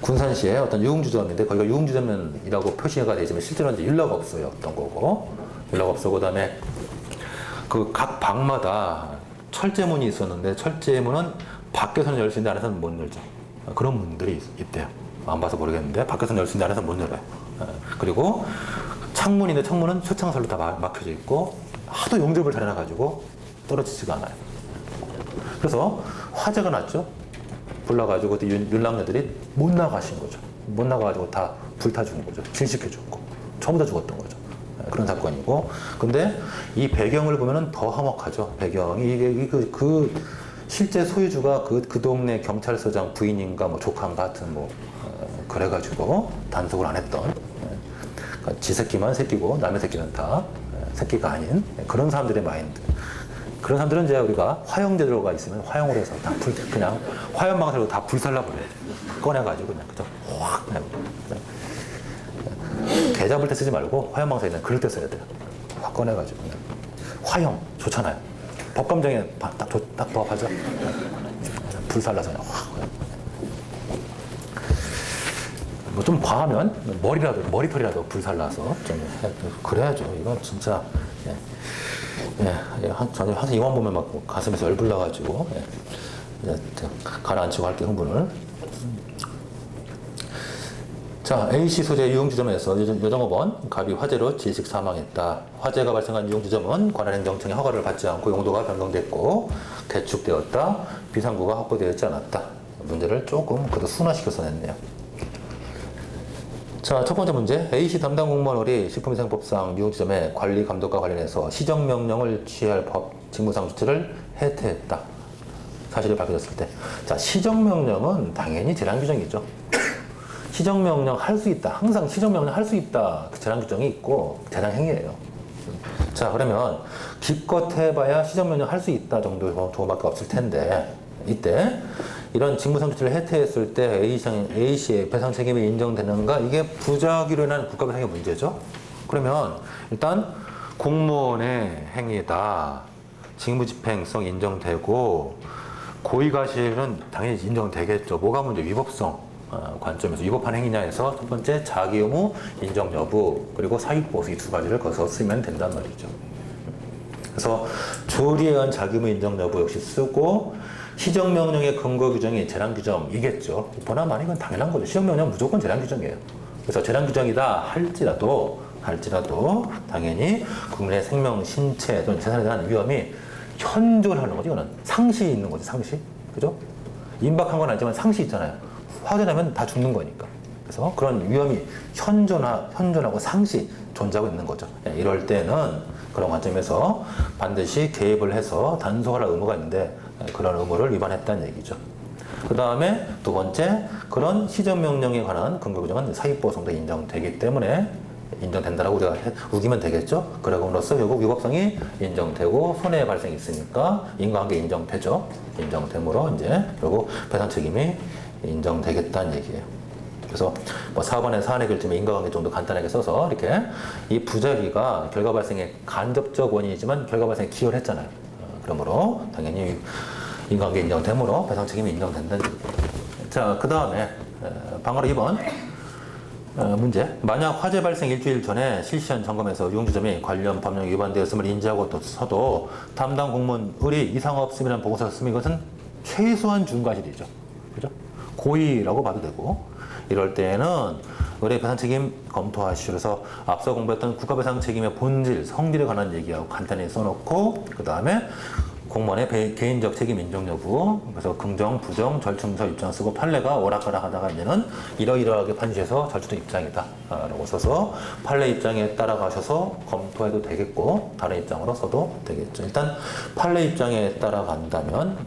군산시에 어떤 유흥주점인데 거기가 유흥주점이라고 표시가 되지만 실제로는 이제 연락 없어였던 거고, 연락 없어. 그다음에 그 각 방마다 철제문이 있었는데 철제문은 밖에서는 열 수 있는데 안에서는 못 열죠. 그런 문들이 있대요. 안 봐서 모르겠는데 밖에서는 열 수 있는데 안에서는 못 열어요. 그리고 창문인데 창문은 쇠창살로 다 막혀져 있고 하도 용접을 잘 해놔가지고 떨어지지가 않아요. 그래서 화재가 났죠. 불나가지고 그때 윤락녀들이 못 나가신 거죠. 못 나가가지고 다 불타 죽은 거죠. 질식해 죽고 전부 다 죽었던 거죠. 그런 사건이고, 근데 이 배경을 보면은 더 험악하죠. 배경이 이게 그 실제 소유주가 그 동네 경찰서장 부인인가 뭐 조카인가 하여튼 뭐 그래가지고 단속을 안 했던, 그러니까 지 새끼만 새끼고 남의 새끼는 다 새끼가 아닌 그런 사람들의 마인드. 그런 사람들은 이제 우리가 화형제도가 있으면 화형을 해서 다 그냥 화염방사로 다 불살라버려요. 꺼내가지고 그냥 그죠? 확 그냥 개 잡을 때 쓰지 말고 화염방사 있는 그럴 때 써야 돼요. 확 꺼내가지고 그냥 화형 좋잖아요. 법감정에 딱 부합하죠. 불살라서 그냥 확. 뭐 좀 과하면 머리털이라도 불살라서 좀 그래야죠. 이건 진짜. 저는 항상 이만 보면 막 가슴에서 열불 나가지고 가라앉히고 할게 흥분을. 자, A씨 소재 유흥주점에서 여정업원 갑이 화재로 질식 사망했다. 화재가 발생한 유흥주점은 관할 행정청의 허가를 받지 않고 용도가 변경됐고 개축되었다. 비상구가 확보되었지 않았다. 문제를 조금 그래도 순화시켜서 냈네요. 자, 첫 번째 문제. A씨 담당 공무원이 식품위생법상 유흥주점의 관리 감독과 관련해서 시정명령을 취할 법 직무상 조치를 해태했다. 사실이 밝혀졌을 때. 자, 시정명령은 당연히 재량규정이죠. 시정명령 할 수 있다. 항상 시정명령 할 수 있다. 그 재량규정이 있고 재량행위예요. 자, 그러면 기껏 해봐야 시정명령 할 수 있다 정도 조금밖에 없을 텐데, 이때 이런 직무상 조치를 해태했을 때 A씨의 배상 책임이 인정되는가? 이게 부작위로 인한 국가배상의 문제죠. 그러면 일단 공무원의 행위다. 직무집행성 인정되고 고의가실은 당연히 인정되겠죠. 뭐가 문제? 위법성 관점에서 위법한 행위냐 해서 첫 번째 자기 의무 인정 여부, 그리고 사익보수 이 두 가지를 거기서 쓰면 된단 말이죠. 그래서 조리에 의한 자기 의무 인정 여부 역시 쓰고, 시정명령의 근거 규정이 재량규정이겠죠. 보나마나 이건 당연한 거죠. 시정명령은 무조건 재량규정이에요. 그래서 재량규정이다 할지라도 당연히 국민의 생명, 신체 또는 재산에 대한 위험이 현존하는 거지. 이거는 상시 있는 거지, 상시. 그죠? 임박한 건 아니지만 상시 있잖아요. 화재 나면 다 죽는 거니까. 그래서 그런 위험이 현존하고 상시 존재하고 있는 거죠. 이럴 때는 그런 관점에서 반드시 개입을 해서 단속할 의무가 있는데 그런 의무를 위반했다는 얘기죠. 그 다음에 두 번째, 그런 시정명령에 관한 근거 규정은 사익보호성도 인정되기 때문에 인정된다라고 우리가 우기면 되겠죠. 그러므로써 결국 위법성이 인정되고 손해 발생이 있으니까 인과관계 인정되죠. 인정되므로 이제 결국 배상 책임이 인정되겠다는 얘기예요. 그래서 뭐 4번에 사안의 결점에 인과관계 정도 간단하게 써서 이렇게 이 부작위가 결과 발생의 간접적 원인이지만 결과 발생에 기여를 했잖아요. 그러므로 당연히 인과관계 인정되므로 배상 책임이 인정된다는 얘기예요. 자, 그 다음에 방어로 2번 문제. 만약 화재 발생 일주일 전에 실시한 점검에서 유흥주점이 관련 법령 위반되었음을 인지하고 서도 담당 공무원 의리 이상 없음이라는 보고서를 쓰면 이것은 최소한 중과실이죠. 그죠? 고의라고 봐도 되고, 이럴 때에는 의뢰 배상 책임 검토하시오. 그래서 앞서 공부했던 국가 배상 책임의 본질, 성질에 관한 얘기하고 간단히 써놓고 그 다음에 공무원의 개인적 책임 인정 여부, 그래서 긍정, 부정, 절충서 입장 쓰고 판례가 오락가락 하다가 이제는 이러이러하게 판시해서 절충적 입장이다 라고 써서 판례 입장에 따라가셔서 검토해도 되겠고 다른 입장으로 써도 되겠죠. 일단 판례 입장에 따라간다면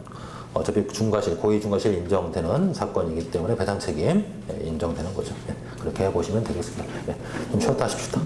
어차피 중과실, 고의중과실 인정되는 사건이기 때문에 배상 책임 인정되는 거죠. 그렇게 해보시면 되겠습니다. 좀 쉬었다 하십시오.